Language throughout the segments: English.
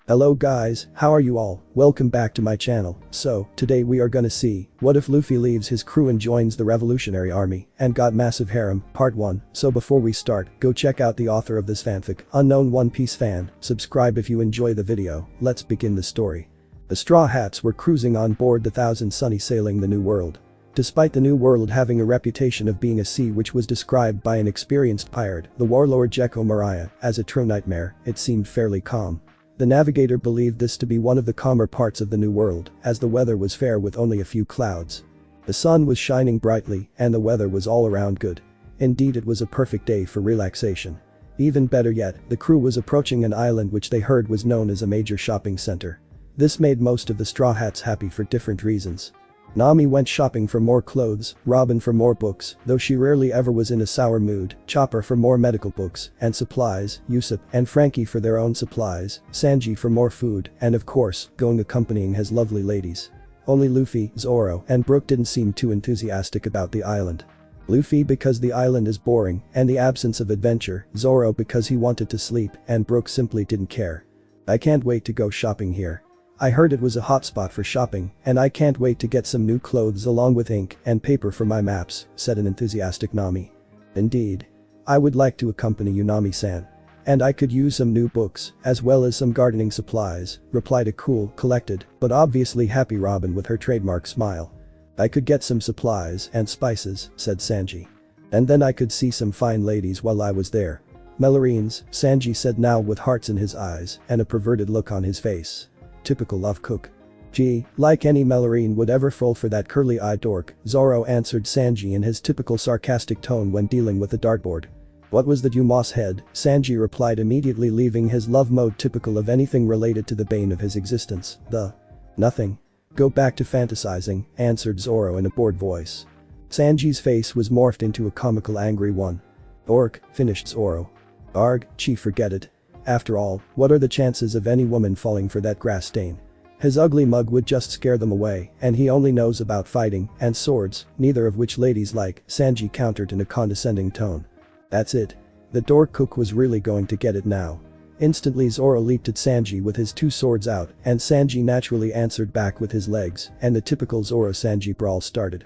Hello guys, how are you all? Welcome back to my channel. So, today we are gonna see, what if Luffy leaves his crew and joins the revolutionary army, and got massive harem, part 1. So before we start, go check out the author of this fanfic, UnknownOnePieceFan, subscribe if you enjoy the video, let's begin the story. The Straw Hats were cruising on board the Thousand Sunny sailing the New World. Despite the New World having a reputation of being a sea which was described by an experienced pirate, the warlord Jekko Mariah, as a true nightmare, it seemed fairly calm. The navigator believed this to be one of the calmer parts of the New World, as the weather was fair with only a few clouds. The sun was shining brightly, and the weather was all around good. Indeed, it was a perfect day for relaxation. Even better yet, the crew was approaching an island which they heard was known as a major shopping center. This made most of the Straw Hats happy for different reasons. Nami went shopping for more clothes, Robin for more books, though she rarely ever was in a sour mood, Chopper for more medical books and supplies, Usopp and Frankie for their own supplies, Sanji for more food, and of course, going accompanying his lovely ladies. Only Luffy, Zoro, and Brook didn't seem too enthusiastic about the island. Luffy because the island is boring and the absence of adventure, Zoro because he wanted to sleep, and Brook simply didn't care. I can't wait to go shopping here. I heard it was a hotspot for shopping, and I can't wait to get some new clothes along with ink and paper for my maps, said an enthusiastic Nami. Indeed. I would like to accompany you, Nami-san. And I could use some new books, as well as some gardening supplies, replied a cool, collected, but obviously happy Robin with her trademark smile. I could get some supplies and spices, said Sanji. And then I could see some fine ladies while I was there. Melorines, Sanji said now with hearts in his eyes and a perverted look on his face. Typical love cook. Gee, like any Melorine would ever fall for that curly-eyed dork, Zoro answered Sanji in his typical sarcastic tone when dealing with the dartboard. What was that, you moss head? Sanji replied, immediately leaving his love mode typical of anything related to the bane of his existence. Nothing. Go back to fantasizing, answered Zoro in a bored voice. Sanji's face was morphed into a comical angry one. Orc, finished Zoro. Arg, chief, forget it. After all, what are the chances of any woman falling for that grass stain? His ugly mug would just scare them away, and he only knows about fighting and swords, neither of which ladies like, Sanji countered in a condescending tone. That's it. The dork cook was really going to get it now. Instantly Zoro leaped at Sanji with his two swords out, and Sanji naturally answered back with his legs, and the typical Zoro-Sanji brawl started.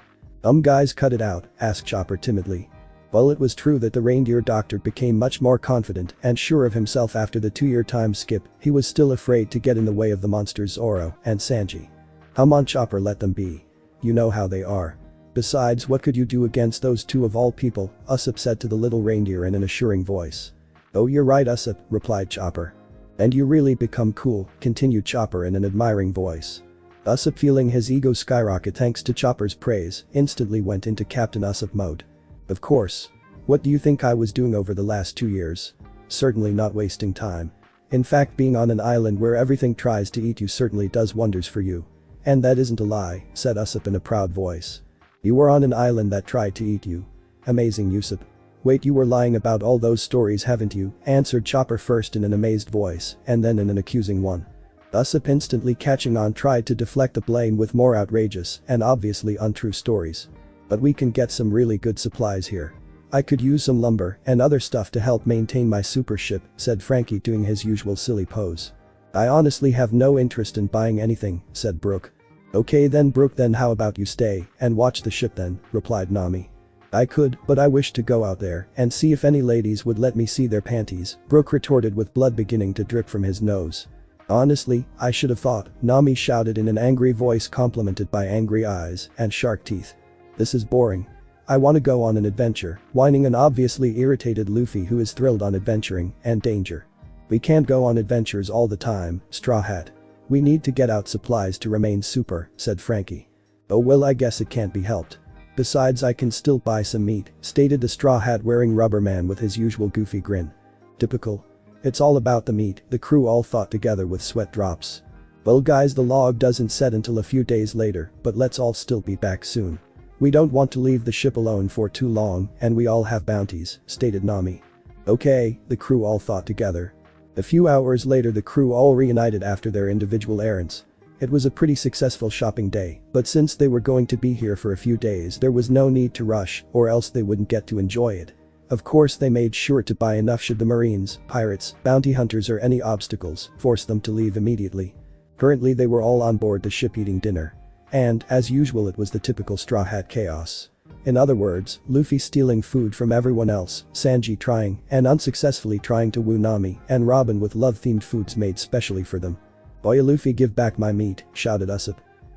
Guys, cut it out, asked Chopper timidly. Well, it was true that the reindeer doctor became much more confident and sure of himself after the 2-year time skip, he was still afraid to get in the way of the monsters Zoro and Sanji. Come on Chopper, let them be. You know how they are. Besides, what could you do against those two of all people, Usopp said to the little reindeer in an assuring voice. Oh, you're right Usopp, replied Chopper. And you really become cool, continued Chopper in an admiring voice. Usopp, feeling his ego skyrocket thanks to Chopper's praise, instantly went into Captain Usopp mode. Of course. What do you think I was doing over the last 2 years? Certainly not wasting time. In fact, being on an island where everything tries to eat you certainly does wonders for you. And that isn't a lie, said Usopp in a proud voice. You were on an island that tried to eat you. Amazing, Usopp. Wait, you were lying about all those stories, haven't you? Answered Chopper first in an amazed voice and then in an accusing one. Usopp, instantly catching on, tried to deflect the blame with more outrageous and obviously untrue stories. But we can get some really good supplies here. I could use some lumber and other stuff to help maintain my super ship, said Frankie doing his usual silly pose. I honestly have no interest in buying anything, said Brook. Okay then Brook, then how about you stay and watch the ship then, replied Nami. I could, but I wish to go out there and see if any ladies would let me see their panties, Brook retorted with blood beginning to drip from his nose. Honestly, I should have thought, Nami shouted in an angry voice complemented by angry eyes and shark teeth. This is boring. I want to go on an adventure, whining an obviously irritated Luffy who is thrilled on adventuring and danger. We can't go on adventures all the time, Straw Hat. We need to get out supplies to remain super, said Frankie. Oh well, I guess it can't be helped. Besides, I can still buy some meat, stated the Straw Hat wearing rubber man with his usual goofy grin. Typical. It's all about the meat, the crew all thought together with sweat drops. Well guys, the log doesn't set until a few days later, but let's all still be back soon. We don't want to leave the ship alone for too long, and we all have bounties, stated Nami. Okay, the crew all thought together. A few hours later the crew all reunited after their individual errands. It was a pretty successful shopping day, but since they were going to be here for a few days there was no need to rush, or else they wouldn't get to enjoy it. Of course they made sure to buy enough should the marines, pirates, bounty hunters or any obstacles force them to leave immediately. Currently they were all on board the ship eating dinner. And, as usual, it was the typical Straw Hat chaos. In other words, Luffy stealing food from everyone else, Sanji trying and unsuccessfully trying to woo Nami, and Robin with love-themed foods made specially for them. "Boy, Luffy, give back my meat," shouted Usopp.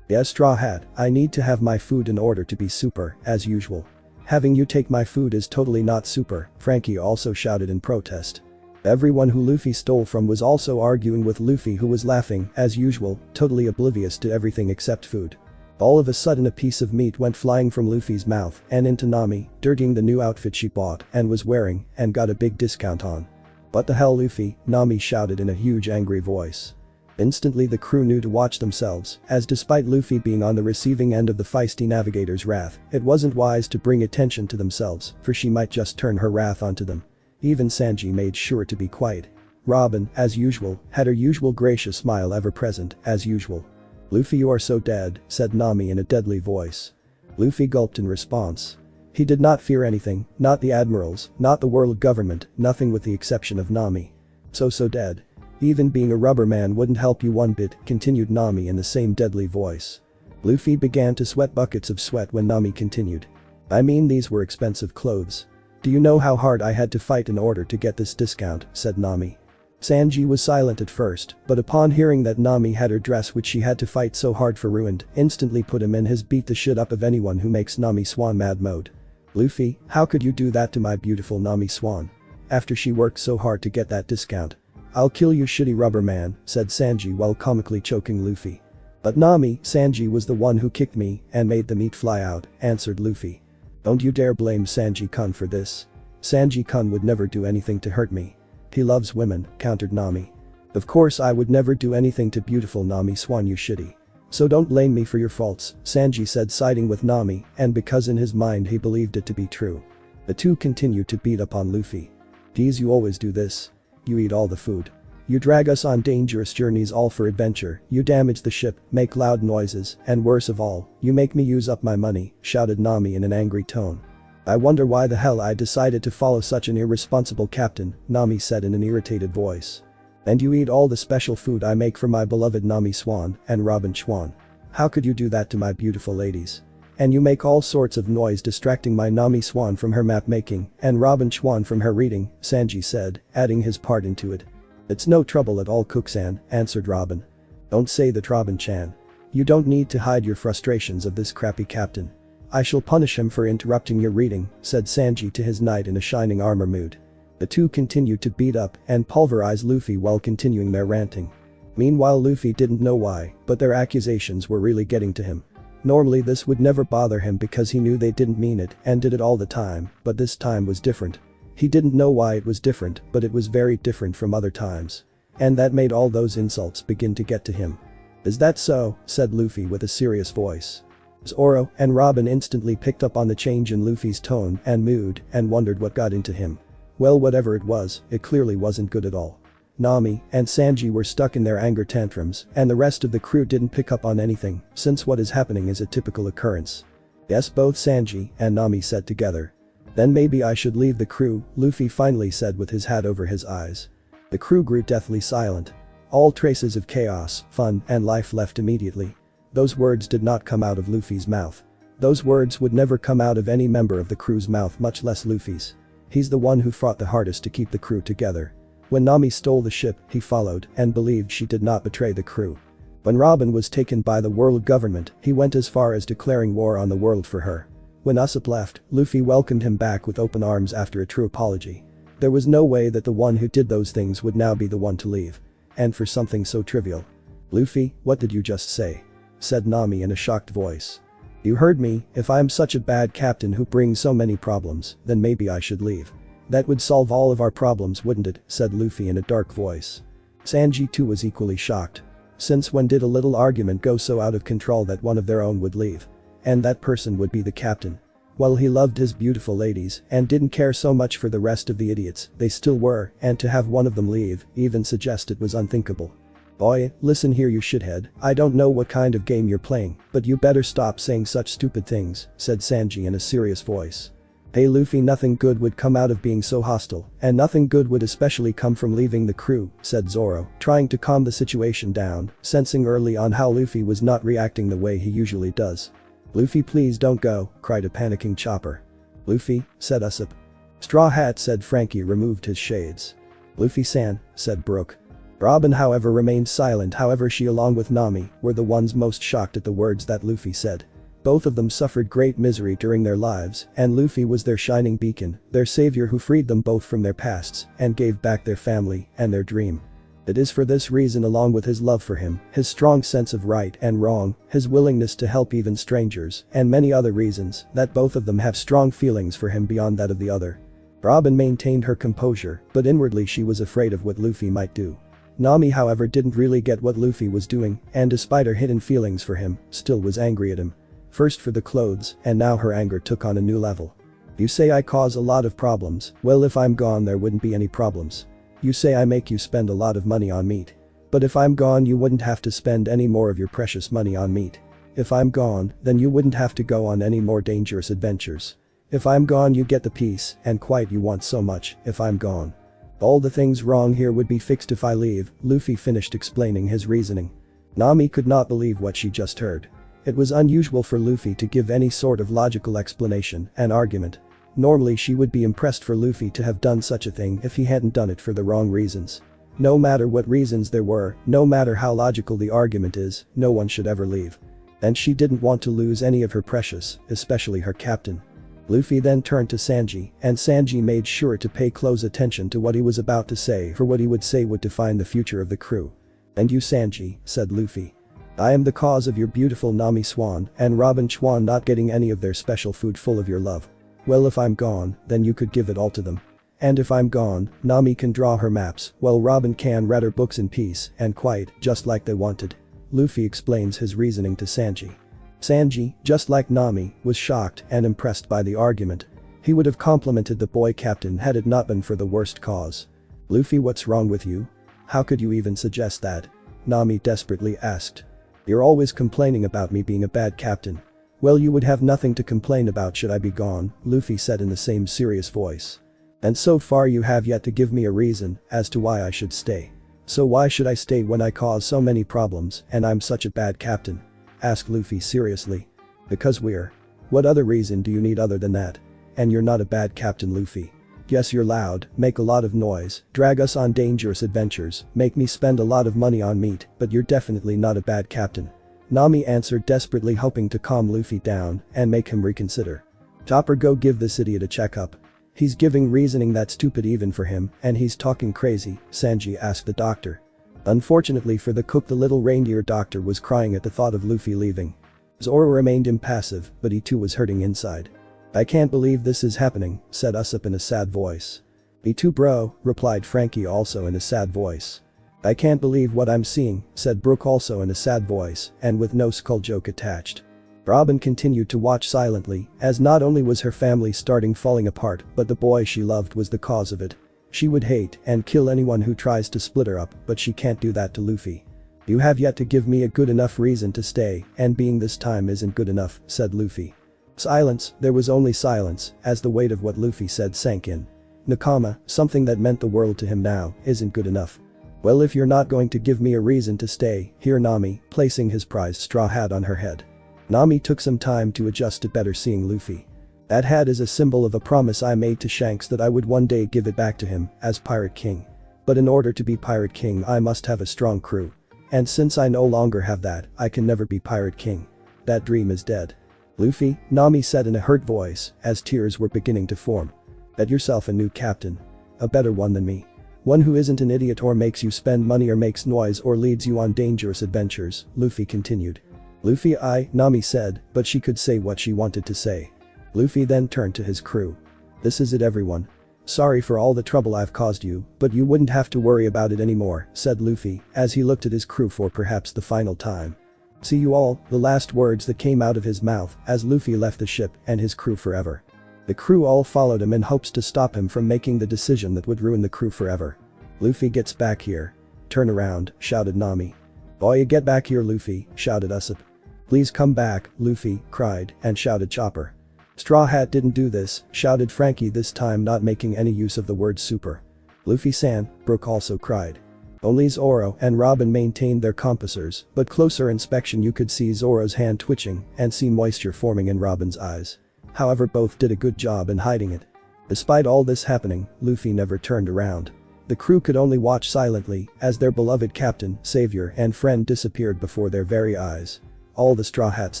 "Yes, Straw Hat, I need to have my food in order to be super, as usual." "Having you take my food is totally not super," Frankie also shouted in protest. Everyone who Luffy stole from was also arguing with Luffy, who was laughing, as usual, totally oblivious to everything except food. All of a sudden a piece of meat went flying from Luffy's mouth and into Nami, dirtying the new outfit she bought and was wearing and got a big discount on. "What the hell, Luffy?" Nami shouted in a huge angry voice. Instantly the crew knew to watch themselves, as despite Luffy being on the receiving end of the feisty navigator's wrath, it wasn't wise to bring attention to themselves, for she might just turn her wrath onto them. Even Sanji made sure to be quiet. Robin, as usual, had her usual gracious smile ever present, as usual. "Luffy, you are so dead," said Nami in a deadly voice. Luffy gulped in response. He did not fear anything, not the admirals, not the world government, nothing with the exception of Nami. So dead. "Even being a rubber man wouldn't help you one bit," continued Nami in the same deadly voice. Luffy began to sweat buckets of sweat when Nami continued. "I mean, these were expensive clothes. Do you know how hard I had to fight in order to get this discount?" said Nami. Sanji was silent at first, but upon hearing that Nami had her dress which she had to fight so hard for ruined, instantly put him in his beat the shit up of anyone who makes Nami Swan mad mode. "Luffy, how could you do that to my beautiful Nami Swan? After she worked so hard to get that discount. I'll kill you, shitty rubber man," said Sanji while comically choking Luffy. "But Nami, Sanji was the one who kicked me and made the meat fly out," answered Luffy. "Don't you dare blame Sanji-kun for this. Sanji-kun would never do anything to hurt me. He loves women," countered Nami. "Of course I would never do anything to beautiful Nami Swan, you shitty. So don't blame me for your faults," Sanji said, siding with Nami, and because in his mind he believed it to be true. The two continued to beat up on Luffy. "Geez, you always do this. You eat all the food. You drag us on dangerous journeys all for adventure, you damage the ship, make loud noises, and worst of all, you make me use up my money," shouted Nami in an angry tone. "I wonder why the hell I decided to follow such an irresponsible captain," Nami said in an irritated voice. "And you eat all the special food I make for my beloved Nami Swan and Robin Swan. How could you do that to my beautiful ladies? And you make all sorts of noise distracting my Nami Swan from her map making and Robin Swan from her reading," Sanji said, adding his part into it. "It's no trouble at all, Cook-san," answered Robin. "Don't say that, Robin-chan. You don't need to hide your frustrations of this crappy captain. I shall punish him for interrupting your reading," said Sanji to his knight in a shining armor mood. The two continued to beat up and pulverize Luffy while continuing their ranting. Meanwhile Luffy didn't know why, but their accusations were really getting to him. Normally this would never bother him because he knew they didn't mean it and did it all the time, but this time was different. He didn't know why it was different, but it was very different from other times. And that made all those insults begin to get to him. "Is that so?" said Luffy with a serious voice. Zoro and Robin instantly picked up on the change in Luffy's tone and mood and wondered what got into him. Well, whatever it was, it clearly wasn't good at all. Nami and Sanji were stuck in their anger tantrums and the rest of the crew didn't pick up on anything, since what is happening is a typical occurrence. Yes, both Sanji and Nami said together. "Then maybe I should leave the crew," Luffy finally said with his hat over his eyes. The crew grew deathly silent. All traces of chaos, fun, and life left immediately. Those words did not come out of Luffy's mouth. Those words would never come out of any member of the crew's mouth, much less Luffy's. He's the one who fought the hardest to keep the crew together. When Nami stole the ship, he followed and believed she did not betray the crew. When Robin was taken by the world government, he went as far as declaring war on the world for her. When Usopp left, Luffy welcomed him back with open arms after a true apology. There was no way that the one who did those things would now be the one to leave. And for something so trivial. "Luffy, what did you just say?" said Nami in a shocked voice. "You heard me. If I'm such a bad captain who brings so many problems, then maybe I should leave. That would solve all of our problems, wouldn't it?" said Luffy in a dark voice. Sanji too was equally shocked. Since when did a little argument go so out of control that one of their own would leave? And that person would be the captain. While he loved his beautiful ladies and didn't care so much for the rest of the idiots, they still were, and to have one of them leave, even suggested was unthinkable. "Boy, listen here, you shithead, I don't know what kind of game you're playing, but you better stop saying such stupid things," said Sanji in a serious voice. Hey Luffy, nothing good would come out of being so hostile, and nothing good would especially come from leaving the crew, said Zoro, trying to calm the situation down, sensing early on how Luffy was not reacting the way he usually does. Luffy, please don't go, cried a panicking Chopper. Luffy, said Usopp. Straw Hat, said Frankie, removed his shades. Luffy-san, said Brook. Robin however remained silent. However, she along with Nami were the ones most shocked at the words that Luffy said. Both of them suffered great misery during their lives, and Luffy was their shining beacon, their savior who freed them both from their pasts and gave back their family and their dream. It is for this reason, along with his love for him, his strong sense of right and wrong, his willingness to help even strangers, and many other reasons, that both of them have strong feelings for him beyond that of the other. Robin maintained her composure, but inwardly she was afraid of what Luffy might do. Nami however didn't really get what Luffy was doing, and despite her hidden feelings for him, still was angry at him. First for the clothes, and now her anger took on a new level. You say I cause a lot of problems, well if I'm gone there wouldn't be any problems. You say I make you spend a lot of money on meat. But if I'm gone you wouldn't have to spend any more of your precious money on meat. If I'm gone, then you wouldn't have to go on any more dangerous adventures. If I'm gone you get the peace and quiet you want so much, if I'm gone. All the things wrong here would be fixed if I leave, Luffy finished explaining his reasoning. Nami could not believe what she just heard. It was unusual for Luffy to give any sort of logical explanation and argument. Normally she would be impressed for Luffy to have done such a thing if he hadn't done it for the wrong reasons. No matter what reasons there were, no matter how logical the argument is, no one should ever leave. And she didn't want to lose any of her precious, especially her captain. Luffy then turned to Sanji, and Sanji made sure to pay close attention to what he was about to say, for what he would say would define the future of the crew. And you Sanji, said Luffy. I am the cause of your beautiful Nami Swan and Robin Chuan not getting any of their special food full of your love. Well if I'm gone, then you could give it all to them. And if I'm gone, Nami can draw her maps, while Robin can read her books in peace and quiet, just like they wanted. Luffy explains his reasoning to Sanji. Sanji, just like Nami, was shocked and impressed by the argument. He would have complimented the boy captain had it not been for the worst cause. Luffy, what's wrong with you? How could you even suggest that? Nami desperately asked. You're always complaining about me being a bad captain. Well you would have nothing to complain about should I be gone, Luffy said in the same serious voice. And so far you have yet to give me a reason as to why I should stay. So why should I stay when I cause so many problems and I'm such a bad captain? Asked Luffy seriously. Because we're. What other reason do you need other than that? And you're not a bad captain, Luffy. Yes, you're loud, make a lot of noise, drag us on dangerous adventures, make me spend a lot of money on meat, but you're definitely not a bad captain. Nami answered, desperately hoping to calm Luffy down and make him reconsider. Chopper, go give this idiot a checkup. He's giving reasoning that's stupid even for him, and he's talking crazy, Sanji asked the doctor. Unfortunately for the cook, the little reindeer doctor was crying at the thought of Luffy leaving. Zoro remained impassive, but he too was hurting inside. I can't believe this is happening, said Usopp in a sad voice. Me too bro, replied Frankie also in a sad voice. I can't believe what I'm seeing, said Brook also in a sad voice and with no skull joke attached. Robin continued to watch silently, as not only was her family starting falling apart, but the boy she loved was the cause of it. She would hate and kill anyone who tries to split her up, but she can't do that to Luffy. You have yet to give me a good enough reason to stay, and being this time isn't good enough, said Luffy. Silence, there was only silence, as the weight of what Luffy said sank in. Nakama, something that meant the world to him now, isn't good enough. Well if you're not going to give me a reason to stay, here Nami, placing his prized straw hat on her head. Nami took some time to adjust to better seeing Luffy. That hat is a symbol of a promise I made to Shanks that I would one day give it back to him, as Pirate King. But in order to be Pirate King I must have a strong crew. And since I no longer have that, I can never be Pirate King. That dream is dead. Luffy, Nami said in a hurt voice, as tears were beginning to form. Get yourself a new captain. A better one than me. One who isn't an idiot or makes you spend money or makes noise or leads you on dangerous adventures, Luffy continued. Luffy, Nami said, but she could say what she wanted to say. Luffy then turned to his crew. This is it everyone. Sorry for all the trouble I've caused you, but you wouldn't have to worry about it anymore, said Luffy, as he looked at his crew for perhaps the final time. See you all, the last words that came out of his mouth as Luffy left the ship and his crew forever. The crew all followed him in hopes to stop him from making the decision that would ruin the crew forever. Luffy gets back here. Turn around, shouted Nami. Boy, get back here, Luffy, shouted Usopp. Please come back, Luffy cried and shouted Chopper. Straw Hat didn't do this, shouted Frankie, this time not making any use of the word super. Luffy-san, Brook also cried. Only Zoro and Robin maintained their composers, but closer inspection you could see Zoro's hand twitching and see moisture forming in Robin's eyes. However, both did a good job in hiding it. Despite all this happening, Luffy never turned around. The crew could only watch silently as their beloved captain, savior and friend disappeared before their very eyes. All the Straw Hats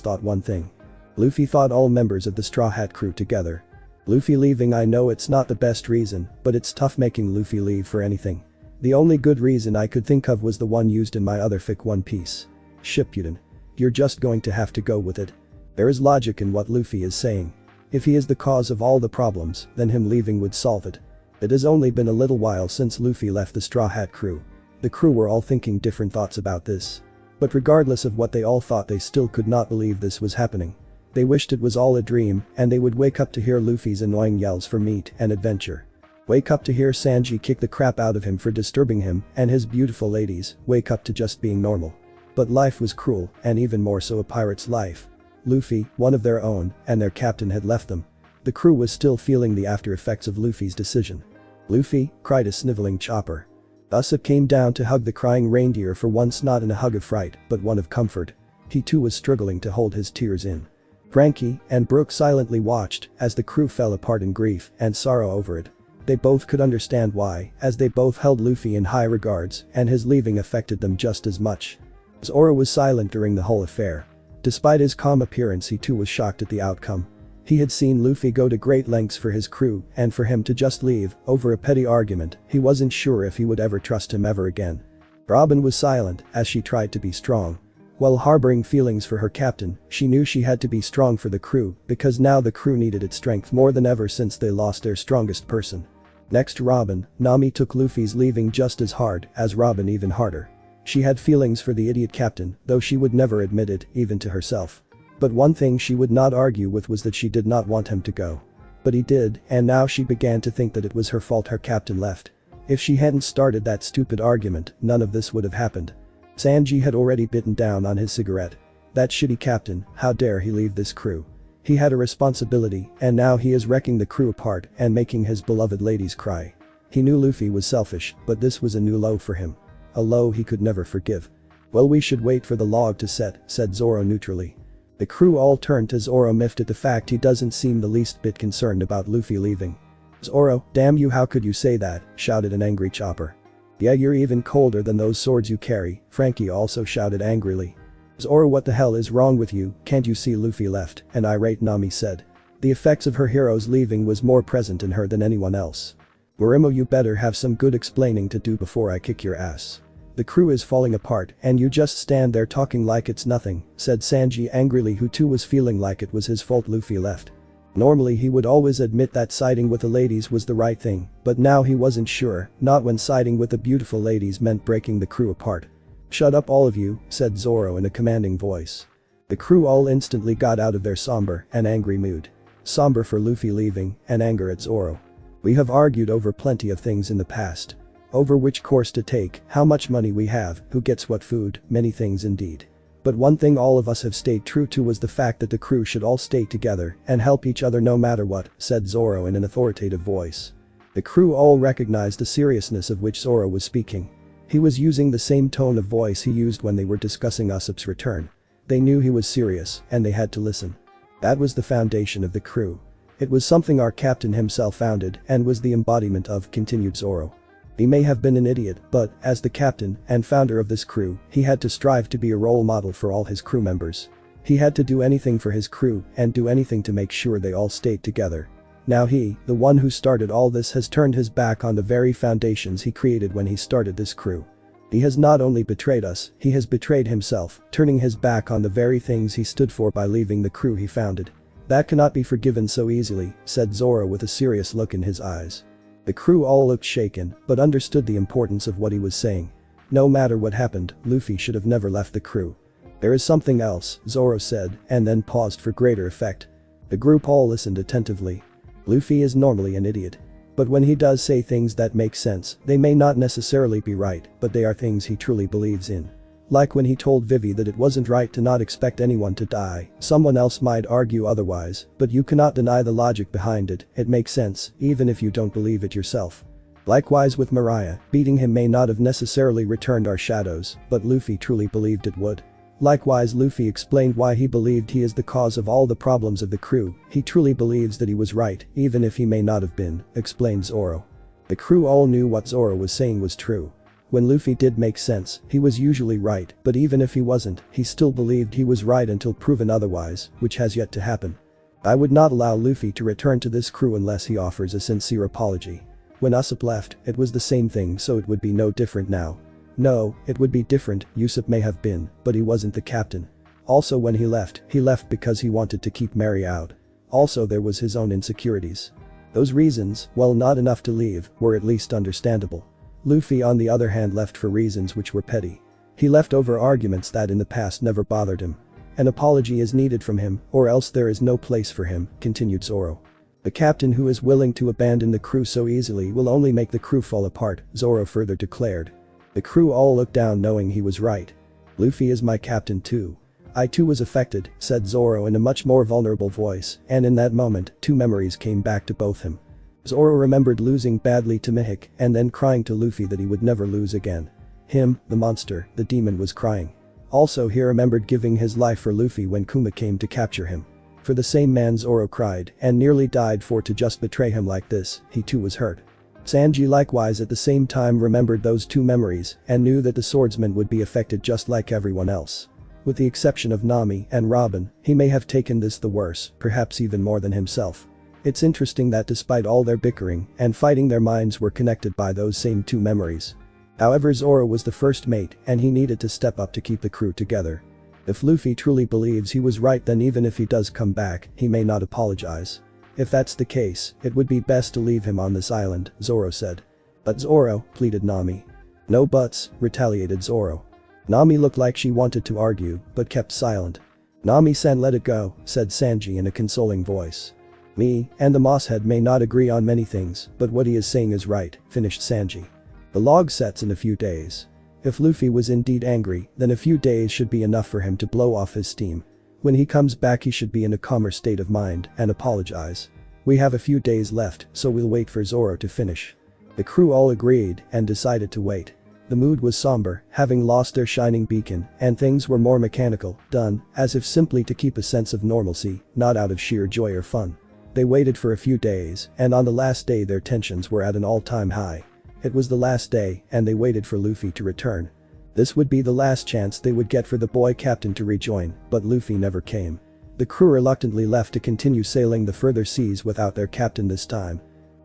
thought one thing. Luffy thought all members of the Straw Hat crew together. Luffy leaving, I know it's not the best reason, but it's tough making Luffy leave for anything. The only good reason I could think of was the one used in my other fic One Piece. Shippuden. You're just going to have to go with it. There is logic in what Luffy is saying. If he is the cause of all the problems, then him leaving would solve it. It has only been a little while since Luffy left the Straw Hat crew. The crew were all thinking different thoughts about this. But regardless of what they all thought, they still could not believe this was happening. They wished it was all a dream and they would wake up to hear Luffy's annoying yells for meat and adventure. Wake up to hear Sanji kick the crap out of him for disturbing him and his beautiful ladies, wake up to just being normal. But life was cruel and even more so a pirate's life. Luffy, one of their own, and their captain had left them. The crew was still feeling the after effects of Luffy's decision. Luffy, cried a sniveling Chopper. Thus it came down to hug the crying reindeer, for once not in a hug of fright but one of comfort. He too was struggling to hold his tears in. Frankie and Brook silently watched as the crew fell apart in grief and sorrow over it. They both could understand why, as they both held Luffy in high regards and his leaving affected them just as much. Zoro was silent during the whole affair. Despite his calm appearance, he too was shocked at the outcome. He had seen Luffy go to great lengths for his crew, and for him to just leave over a petty argument, he wasn't sure if he would ever trust him ever again. Robin was silent as she tried to be strong. While harboring feelings for her captain, she knew she had to be strong for the crew because now the crew needed its strength more than ever since they lost their strongest person. Next Robin, Nami took Luffy's leaving just as hard as Robin, even harder. She had feelings for the idiot captain, though she would never admit it, even to herself. But one thing she would not argue with was that she did not want him to go. But he did, and now she began to think that it was her fault her captain left. If she hadn't started that stupid argument, none of this would have happened. Sanji had already bitten down on his cigarette. That shitty captain, how dare he leave this crew? He had a responsibility, and now he is wrecking the crew apart and making his beloved ladies cry. He knew Luffy was selfish, but this was a new low for him. A low he could never forgive. Well, we should wait for the log to set, said Zoro neutrally. The crew all turned to Zoro, miffed at the fact he doesn't seem the least bit concerned about Luffy leaving. Zoro, damn you, how could you say that, shouted an angry Chopper. Yeah, you're even colder than those swords you carry, Frankie also shouted angrily. Zoro, what the hell is wrong with you, can't you see Luffy left, an irate Nami said. The effects of her hero's leaving was more present in her than anyone else. Morimo, you better have some good explaining to do before I kick your ass. The crew is falling apart and you just stand there talking like it's nothing, said Sanji angrily, who too was feeling like it was his fault Luffy left. Normally he would always admit that siding with the ladies was the right thing, but now he wasn't sure, not when siding with the beautiful ladies meant breaking the crew apart. Shut up all of you, said Zoro in a commanding voice. The crew all instantly got out of their somber and angry mood. Somber for Luffy leaving and anger at Zoro. We have argued over plenty of things in the past. Over which course to take, how much money we have, who gets what food, many things indeed. But one thing all of us have stayed true to was the fact that the crew should all stay together and help each other no matter what, said Zoro in an authoritative voice. The crew all recognized the seriousness of which Zoro was speaking. He was using the same tone of voice he used when they were discussing Usopp's return. They knew he was serious and they had to listen. That was the foundation of the crew. It was something our captain himself founded and was the embodiment of, continued Zoro. He may have been an idiot, but, as the captain and founder of this crew, he had to strive to be a role model for all his crew members. He had to do anything for his crew and do anything to make sure they all stayed together. Now he, the one who started all this, has turned his back on the very foundations he created when he started this crew. He has not only betrayed us, he has betrayed himself, turning his back on the very things he stood for by leaving the crew he founded. That cannot be forgiven so easily, said Zoro with a serious look in his eyes. The crew all looked shaken, but understood the importance of what he was saying. No matter what happened, Luffy should have never left the crew. There is something else, Zoro said, and then paused for greater effect. The group all listened attentively. Luffy is normally an idiot. But when he does say things that make sense, they may not necessarily be right, but they are things he truly believes in. Like when he told Vivi that it wasn't right to not expect anyone to die. Someone else might argue otherwise, but you cannot deny the logic behind it. It makes sense, even if you don't believe it yourself. Likewise with Mariah, beating him may not have necessarily returned our shadows, but Luffy truly believed it would. Likewise, Luffy explained why he believed he is the cause of all the problems of the crew. He truly believes that he was right, even if he may not have been, explained Zoro. The crew all knew what Zoro was saying was true. When Luffy did make sense, he was usually right, but even if he wasn't, he still believed he was right until proven otherwise, which has yet to happen. I would not allow Luffy to return to this crew unless he offers a sincere apology. When Usopp left, it was the same thing, so it would be no different now. No, it would be different, Usopp may have been, but he wasn't the captain. Also when he left because he wanted to keep Mary out. Also there was his own insecurities. Those reasons, while not enough to leave, were at least understandable. Luffy on the other hand left for reasons which were petty. He left over arguments that in the past never bothered him. An apology is needed from him, or else there is no place for him, continued Zoro. The captain who is willing to abandon the crew so easily will only make the crew fall apart, Zoro further declared. The crew all looked down knowing he was right. Luffy is my captain too. I too was affected, said Zoro in a much more vulnerable voice, and in that moment, two memories came back to both him. Zoro remembered losing badly to Mihawk and then crying to Luffy that he would never lose again. Him, the monster, the demon was crying. Also he remembered giving his life for Luffy when Kuma came to capture him. For the same man Zoro cried and nearly died for to just betray him like this, he too was hurt. Sanji likewise at the same time remembered those two memories and knew that the swordsman would be affected just like everyone else. With the exception of Nami and Robin, he may have taken this the worse, perhaps even more than himself. It's interesting that despite all their bickering and fighting their minds were connected by those same two memories. However, Zoro was the first mate and he needed to step up to keep the crew together. If Luffy truly believes he was right, then even if he does come back, he may not apologize. If that's the case, it would be best to leave him on this island, Zoro said. But Zoro, pleaded Nami. No buts, retaliated Zoro. Nami looked like she wanted to argue, but kept silent. Nami-san, let it go, said Sanji in a consoling voice. Me and the Mosshead may not agree on many things, but what he is saying is right, finished Sanji. The log sets in a few days. If Luffy was indeed angry, then a few days should be enough for him to blow off his steam. When he comes back he should be in a calmer state of mind and apologize. We have a few days left, so we'll wait for Zoro to finish. The crew all agreed and decided to wait. The mood was somber, having lost their shining beacon, and things were more mechanical, done, as if simply to keep a sense of normalcy, not out of sheer joy or fun. They waited for a few days, and on the last day their tensions were at an all-time high. It was the last day, and they waited for Luffy to return. This would be the last chance they would get for the boy captain to rejoin, but Luffy never came. The crew reluctantly left to continue sailing the further seas without their captain this time.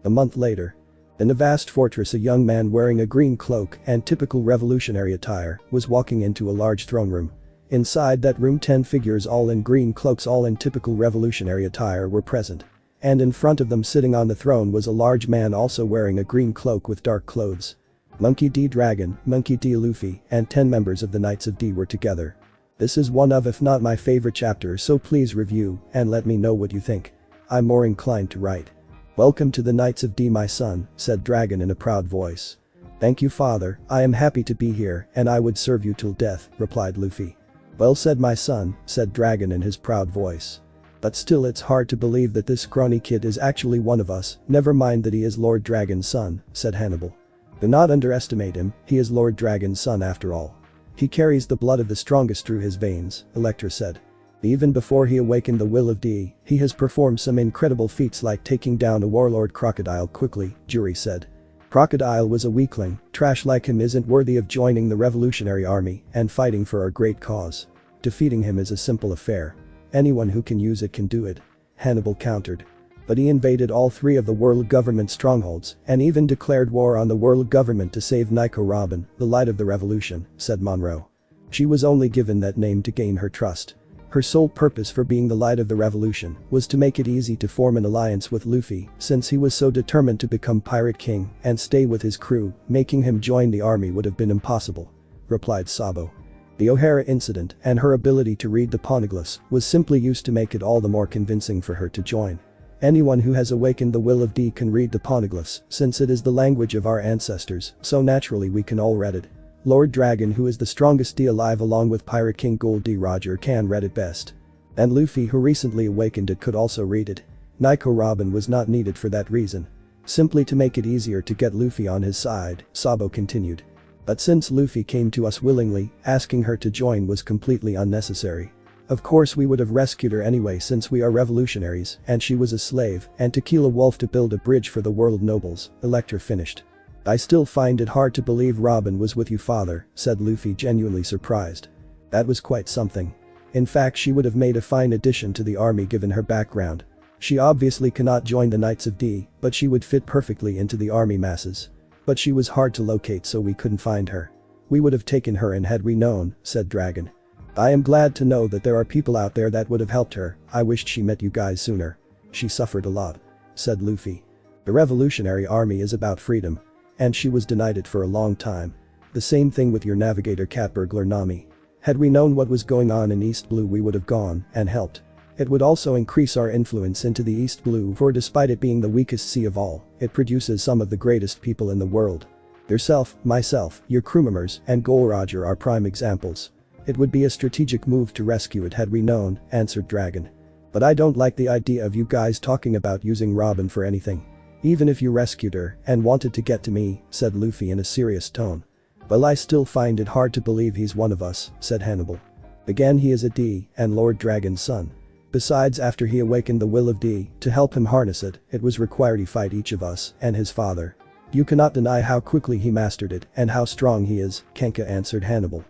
A month later. In a vast fortress, a young man wearing a green cloak and typical revolutionary attire was walking into a large throne room. Inside that room 10 figures all in green cloaks all in typical revolutionary attire were present. And in front of them sitting on the throne was a large man also wearing a green cloak with dark clothes. Monkey D. Dragon, Monkey D. Luffy, and 10 members of the Knights of D were together. This is one of if not my favorite chapters, so please review and let me know what you think. I'm more inclined to write. Welcome to the Knights of D, my son, said Dragon in a proud voice. Thank you, father, I am happy to be here and I would serve you till death, replied Luffy. Well said, my son, said Dragon in his proud voice. But still it's hard to believe that this scrawny kid is actually one of us, never mind that he is Lord Dragon's son, said Hannibal. Do not underestimate him, he is Lord Dragon's son after all. He carries the blood of the strongest through his veins, Electra said. Even before he awakened the will of D, he has performed some incredible feats like taking down a warlord Crocodile quickly, Jury said. Crocodile was a weakling, trash like him isn't worthy of joining the revolutionary army and fighting for our great cause. Defeating him is a simple affair. Anyone who can use it can do it, Hannibal countered. But he invaded all 3 of the world government strongholds and even declared war on the world government to save Nico Robin, the light of the revolution, said Monroe. She was only given that name to gain her trust. Her sole purpose for being the light of the revolution was to make it easy to form an alliance with Luffy since he was so determined to become Pirate King and stay with his crew, making him join the army would have been impossible, replied Sabo. The O'Hara incident and her ability to read the poneglyphs was simply used to make it all the more convincing for her to join. Anyone who has awakened the will of D can read the poneglyphs since it is the language of our ancestors, so naturally we can all read it. Lord Dragon, who is the strongest D alive along with Pirate King Gold D. Roger can read it best. And Luffy, who recently awakened it, could also read it. Nico Robin was not needed for that reason. Simply to make it easier to get Luffy on his side, Sabo continued. But since Luffy came to us willingly, asking her to join was completely unnecessary. Of course we would have rescued her anyway since we are revolutionaries and she was a slave, and to kill a wolf to build a bridge for the world nobles, Electra finished. I still find it hard to believe Robin was with you, father, said Luffy, genuinely surprised. That was quite something. In fact, she would have made a fine addition to the army given her background. She obviously cannot join the Knights of D, but she would fit perfectly into the army masses. But she was hard to locate, so we couldn't find her. We would have taken her in had we known, said Dragon. I am glad to know that there are people out there that would have helped her. I wished she met you guys sooner. She suffered a lot, said Luffy. The Revolutionary Army is about freedom. And she was denied it for a long time. The same thing with your navigator cat burglar Nami. Had we known what was going on in East Blue, we would have gone and helped. It would also increase our influence into the East Blue, for despite it being the weakest sea of all, it produces some of the greatest people in the world. Yourself, myself, your crew members, and Gold Roger are prime examples. It would be a strategic move to rescue it had we known, answered Dragon. But I don't like the idea of you guys talking about using Robin for anything. Even if you rescued her and wanted to get to me, said Luffy in a serious tone. Well, I still find it hard to believe he's one of us, said Hannibal. Again, he is a D and Lord Dragon's son. Besides, after he awakened the will of D, to help him harness it, it was required he fight each of us and his father. You cannot deny how quickly he mastered it and how strong he is, Kenka answered Hannibal.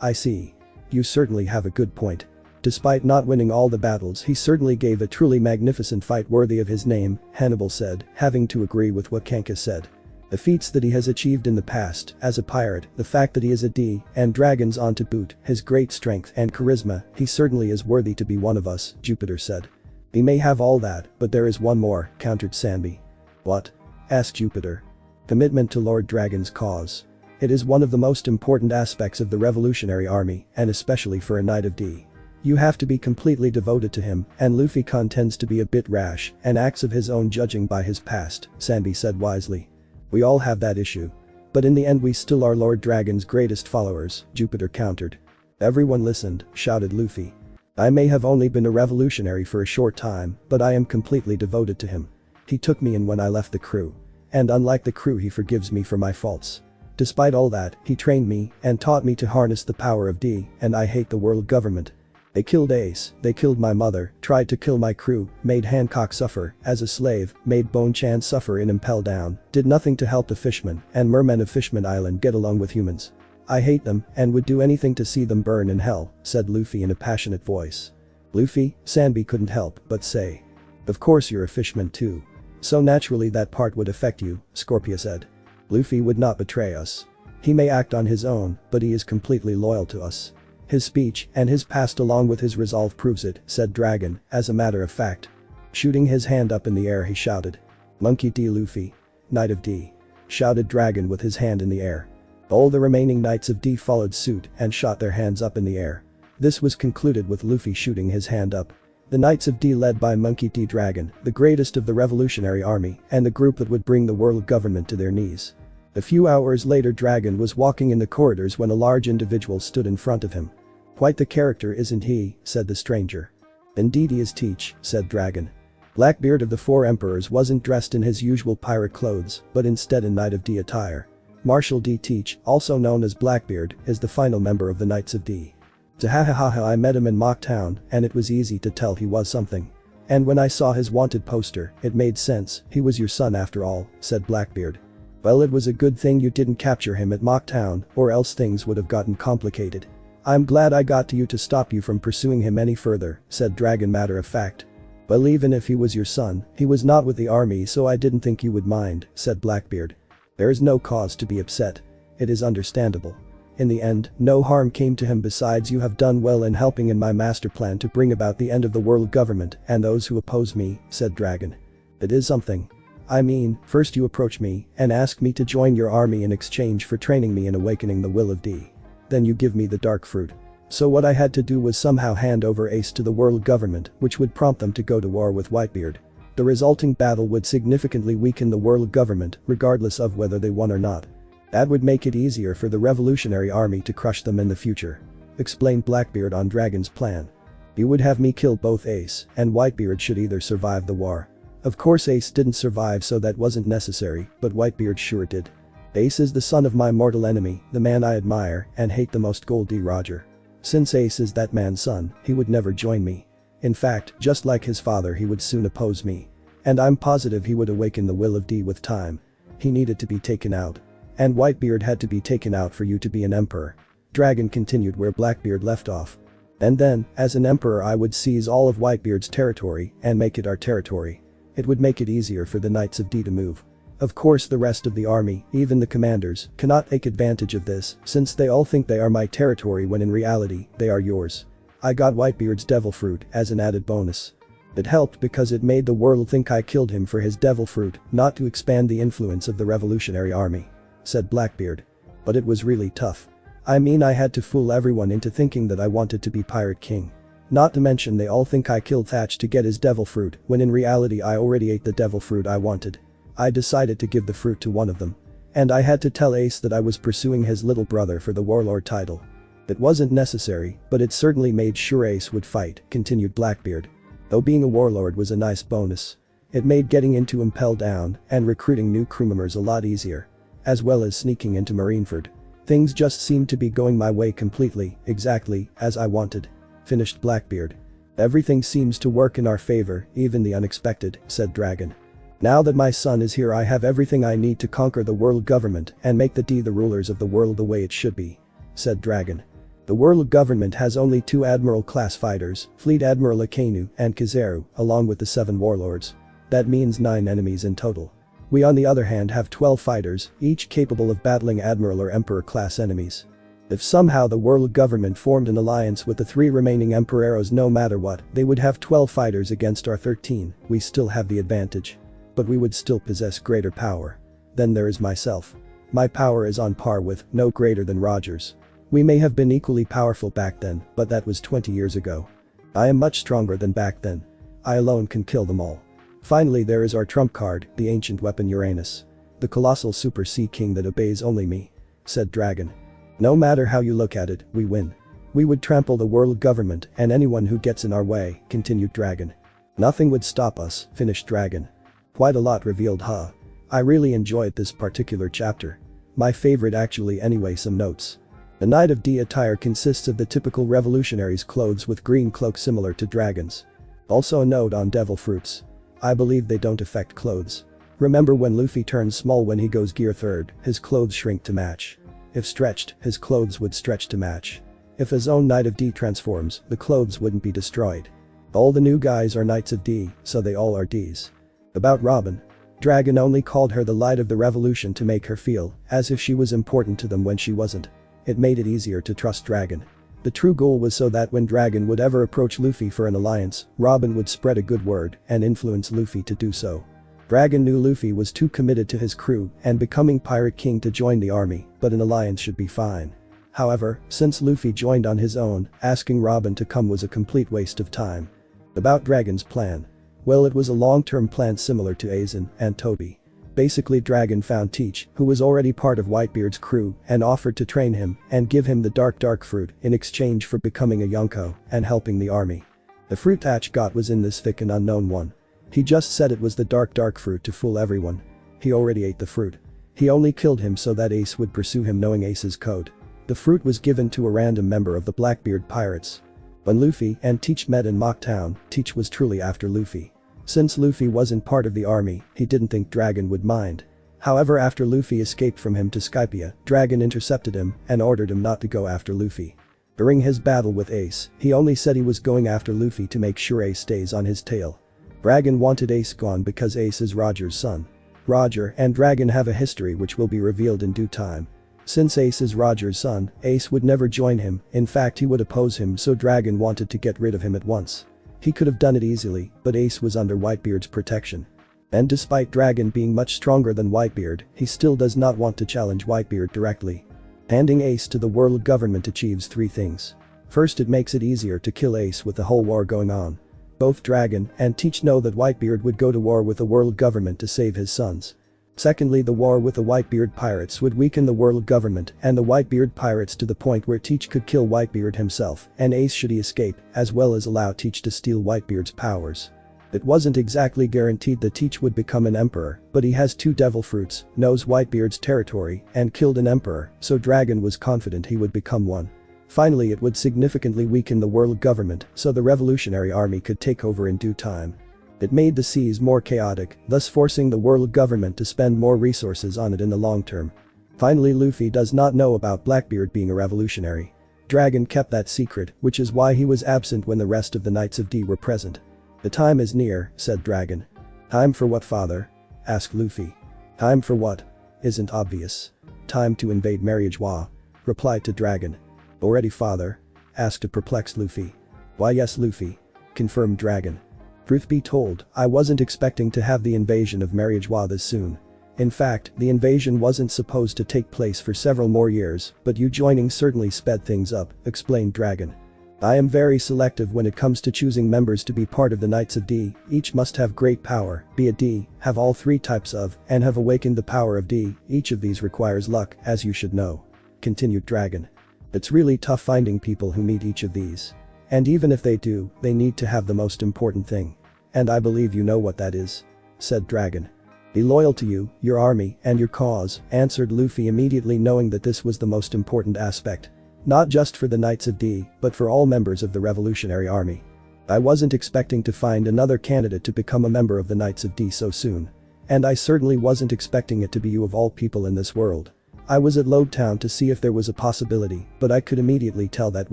I see. You certainly have a good point. Despite not winning all the battles, he certainly gave a truly magnificent fight worthy of his name, Hannibal said, having to agree with what Kenka said. The feats that he has achieved in the past, as a pirate, the fact that he is a D, and dragons on to boot, his great strength and charisma, he certainly is worthy to be one of us, Jupiter said. He may have all that, but there is one more, countered Sanby. What? Asked Jupiter. Commitment to Lord Dragon's cause. It is one of the most important aspects of the Revolutionary Army, and especially for a Knight of D. You have to be completely devoted to him, and Luffy tends to be a bit rash and acts of his own judging by his past, Sanby said wisely. We all have that issue. But in the end we still are Lord Dragon's greatest followers, Jupiter countered. Everyone listened, shouted Luffy. I may have only been a revolutionary for a short time, but I am completely devoted to him. He took me in when I left the crew. And unlike the crew, he forgives me for my faults. Despite all that, he trained me and taught me to harness the power of D, and I hate the world government. They killed Ace, they killed my mother, tried to kill my crew, made Hancock suffer as a slave, made Bone-chan suffer in Impel Down, did nothing to help the fishmen and mermen of Fishman Island get along with humans. I hate them and would do anything to see them burn in hell, said Luffy in a passionate voice. Luffy, Sanby couldn't help but say. Of course you're a fishman too. So naturally that part would affect you, Scorpio said. Luffy would not betray us. He may act on his own, but he is completely loyal to us. His speech and his past along with his resolve proves it, said Dragon, as a matter of fact. Shooting his hand up in the air, he shouted. Monkey D. Luffy. Knight of D. Shouted Dragon with his hand in the air. All the remaining Knights of D followed suit and shot their hands up in the air. This was concluded with Luffy shooting his hand up. The Knights of D, led by Monkey D. Dragon, the greatest of the Revolutionary Army and the group that would bring the world government to their knees. A few hours later, Dragon was walking in the corridors when a large individual stood in front of him. Quite the character, isn't he, said the stranger. Indeed he is, Teach, said Dragon. Blackbeard of the Four Emperors wasn't dressed in his usual pirate clothes, but instead in Knight of D attire. Marshal D. Teach, also known as Blackbeard, is the final member of the Knights of D. Zahahaha, I met him in Mock Town, and it was easy to tell he was something. And when I saw his wanted poster, it made sense, he was your son after all, said Blackbeard. Well, it was a good thing you didn't capture him at Mock Town, or else things would have gotten complicated. I'm glad I got to you to stop you from pursuing him any further, said Dragon matter of fact. Well, even if he was your son, he was not with the army, so I didn't think you would mind, said Blackbeard. There is no cause to be upset. It is understandable. In the end, no harm came to him. Besides, you have done well in helping in my master plan to bring about the end of the world government and those who oppose me, said Dragon. It is something. I mean, first you approach me and ask me to join your army in exchange for training me in awakening the will of D. Then you give me the dark fruit. So what I had to do was somehow hand over Ace to the world government, which would prompt them to go to war with Whitebeard. The resulting battle would significantly weaken the world government, regardless of whether they won or not. That would make it easier for the revolutionary army to crush them in the future," explained Blackbeard on Dragon's plan. "You would have me kill both Ace and Whitebeard should either survive the war. Of course Ace didn't survive, so that wasn't necessary, but Whitebeard sure did. Ace is the son of my mortal enemy, the man I admire and hate the most, Gold D. Roger. Since Ace is that man's son, he would never join me. In fact, just like his father, he would soon oppose me. And I'm positive he would awaken the will of D with time. He needed to be taken out. And Whitebeard had to be taken out for you to be an emperor." Dragon continued where Blackbeard left off. "And then, as an emperor, I would seize all of Whitebeard's territory and make it our territory. It would make it easier for the Knights of D to move. Of course the rest of the army, even the commanders, cannot take advantage of this since they all think they are my territory when in reality, they are yours. I got Whitebeard's devil fruit as an added bonus. It helped because it made the world think I killed him for his devil fruit, not to expand the influence of the revolutionary army," said Blackbeard. "But it was really tough. I mean, I had to fool everyone into thinking that I wanted to be Pirate King. Not to mention they all think I killed Thatch to get his devil fruit when in reality I already ate the devil fruit I wanted. I decided to give the fruit to one of them. And I had to tell Ace that I was pursuing his little brother for the warlord title. It wasn't necessary, but it certainly made sure Ace would fight," continued Blackbeard. "Though being a warlord was a nice bonus. It made getting into Impel Down and recruiting new crew members a lot easier. As well as sneaking into Marineford. Things just seemed to be going my way completely, exactly, as I wanted," finished Blackbeard. "Everything seems to work in our favor, even the unexpected," said Dragon. "Now that my son is here, I have everything I need to conquer the world government and make the D the rulers of the world the way it should be," said Dragon. "The world government has only 2 Admiral-class fighters, Fleet Admiral Akainu and Kizaru, along with the 7 warlords. That means 9 enemies in total. We on the other hand have 12 fighters, each capable of battling Admiral or Emperor-class enemies. If somehow the world government formed an alliance with the 3 remaining Empereros, no matter what, they would have 12 fighters against our 13, we still have the advantage. But we would still possess greater power. Then there is myself. My power is on par with, no greater than Roger's. We may have been equally powerful back then, but that was 20 years ago. I am much stronger than back then. I alone can kill them all. Finally there is our trump card, the ancient weapon Uranus. The colossal super sea king that obeys only me," said Dragon. "No matter how you look at it, we win. We would trample the world government and anyone who gets in our way," continued Dragon. "Nothing would stop us," finished Dragon. "Quite a lot revealed, huh? I really enjoyed this particular chapter. My favorite actually anyway. Some notes. The Knight of D attire consists of the typical revolutionary's clothes with green cloak similar to Dragon's. Also a note on devil fruits. I believe they don't affect clothes. Remember when Luffy turns small when he goes gear 3rd, his clothes shrink to match. If stretched, his clothes would stretch to match. If his own Knight of D transforms, the clothes wouldn't be destroyed. All the new guys are Knights of D, so they all are Ds. About Robin. Dragon only called her the light of the revolution to make her feel as if she was important to them when she wasn't. It made it easier to trust Dragon. The true goal was so that when Dragon would ever approach Luffy for an alliance, Robin would spread a good word and influence Luffy to do so. Dragon knew Luffy was too committed to his crew and becoming Pirate King to join the army, but an alliance should be fine. However, since Luffy joined on his own, asking Robin to come was a complete waste of time. About Dragon's plan. Well, it was a long-term plan similar to Aizen and Toby. Basically Dragon found Teach, who was already part of Whitebeard's crew, and offered to train him and give him the dark fruit in exchange for becoming a Yonko and helping the army. The fruit Thatch got was in this thick and unknown one. He just said it was the dark fruit to fool everyone. He already ate the fruit. He only killed him so that Ace would pursue him knowing Ace's code. The fruit was given to a random member of the Blackbeard pirates. When Luffy and Teach met in Mocktown, Teach was truly after Luffy. Since Luffy wasn't part of the army, he didn't think Dragon would mind. However, after Luffy escaped from him to Skypia, Dragon intercepted him and ordered him not to go after Luffy. During his battle with Ace, he only said he was going after Luffy to make sure Ace stays on his tail. Dragon wanted Ace gone because Ace is Roger's son. Roger and Dragon have a history which will be revealed in due time. Since Ace is Roger's son, Ace would never join him, in fact he would oppose him, so Dragon wanted to get rid of him at once. He could have done it easily, but Ace was under Whitebeard's protection. And despite Dragon being much stronger than Whitebeard, he still does not want to challenge Whitebeard directly. Handing Ace to the world government achieves 3 things. First, it makes it easier to kill Ace with the whole war going on. Both Dragon and Teach know that Whitebeard would go to war with the world government to save his sons. Secondly, the war with the Whitebeard pirates would weaken the world government and the Whitebeard pirates to the point where Teach could kill Whitebeard himself and Ace should he escape, as well as allow Teach to steal Whitebeard's powers. It wasn't exactly guaranteed that Teach would become an emperor, but he has 2 devil fruits, knows Whitebeard's territory, and killed an emperor, so Dragon was confident he would become one. Finally, it would significantly weaken the world government so the revolutionary army could take over in due time. It made the seas more chaotic, thus forcing the world government to spend more resources on it in the long term. Finally, Luffy does not know about Blackbeard being a revolutionary. Dragon kept that secret, which is why he was absent when the rest of the Knights of D were present. "The time is near," said Dragon. "Time for what, father?" asked Luffy. "Time for what? Isn't obvious. Time to invade Mariagewa," replied to Dragon. "Already, father?" asked a perplexed Luffy. "Why, yes, Luffy," confirmed Dragon. "Truth be told, I wasn't expecting to have the invasion of Mariagewa this soon. In fact, the invasion wasn't supposed to take place for several more years, but you joining certainly sped things up," explained Dragon. "I am very selective when it comes to choosing members to be part of the Knights of D. Each must have great power, be a D, have all 3 types of, and have awakened the power of D. Each of these requires luck, as you should know," continued Dragon. "It's really tough finding people who meet each of these. And even if they do, they need to have the most important thing. And I believe you know what that is," said Dragon. "Be loyal to you, your army, and your cause," answered Luffy, immediately knowing that this was the most important aspect. Not just for the Knights of D, but for all members of the Revolutionary Army. "I wasn't expecting to find another candidate to become a member of the Knights of D so soon. And I certainly wasn't expecting it to be you of all people in this world. I was at Lodetown to see if there was a possibility, but I could immediately tell that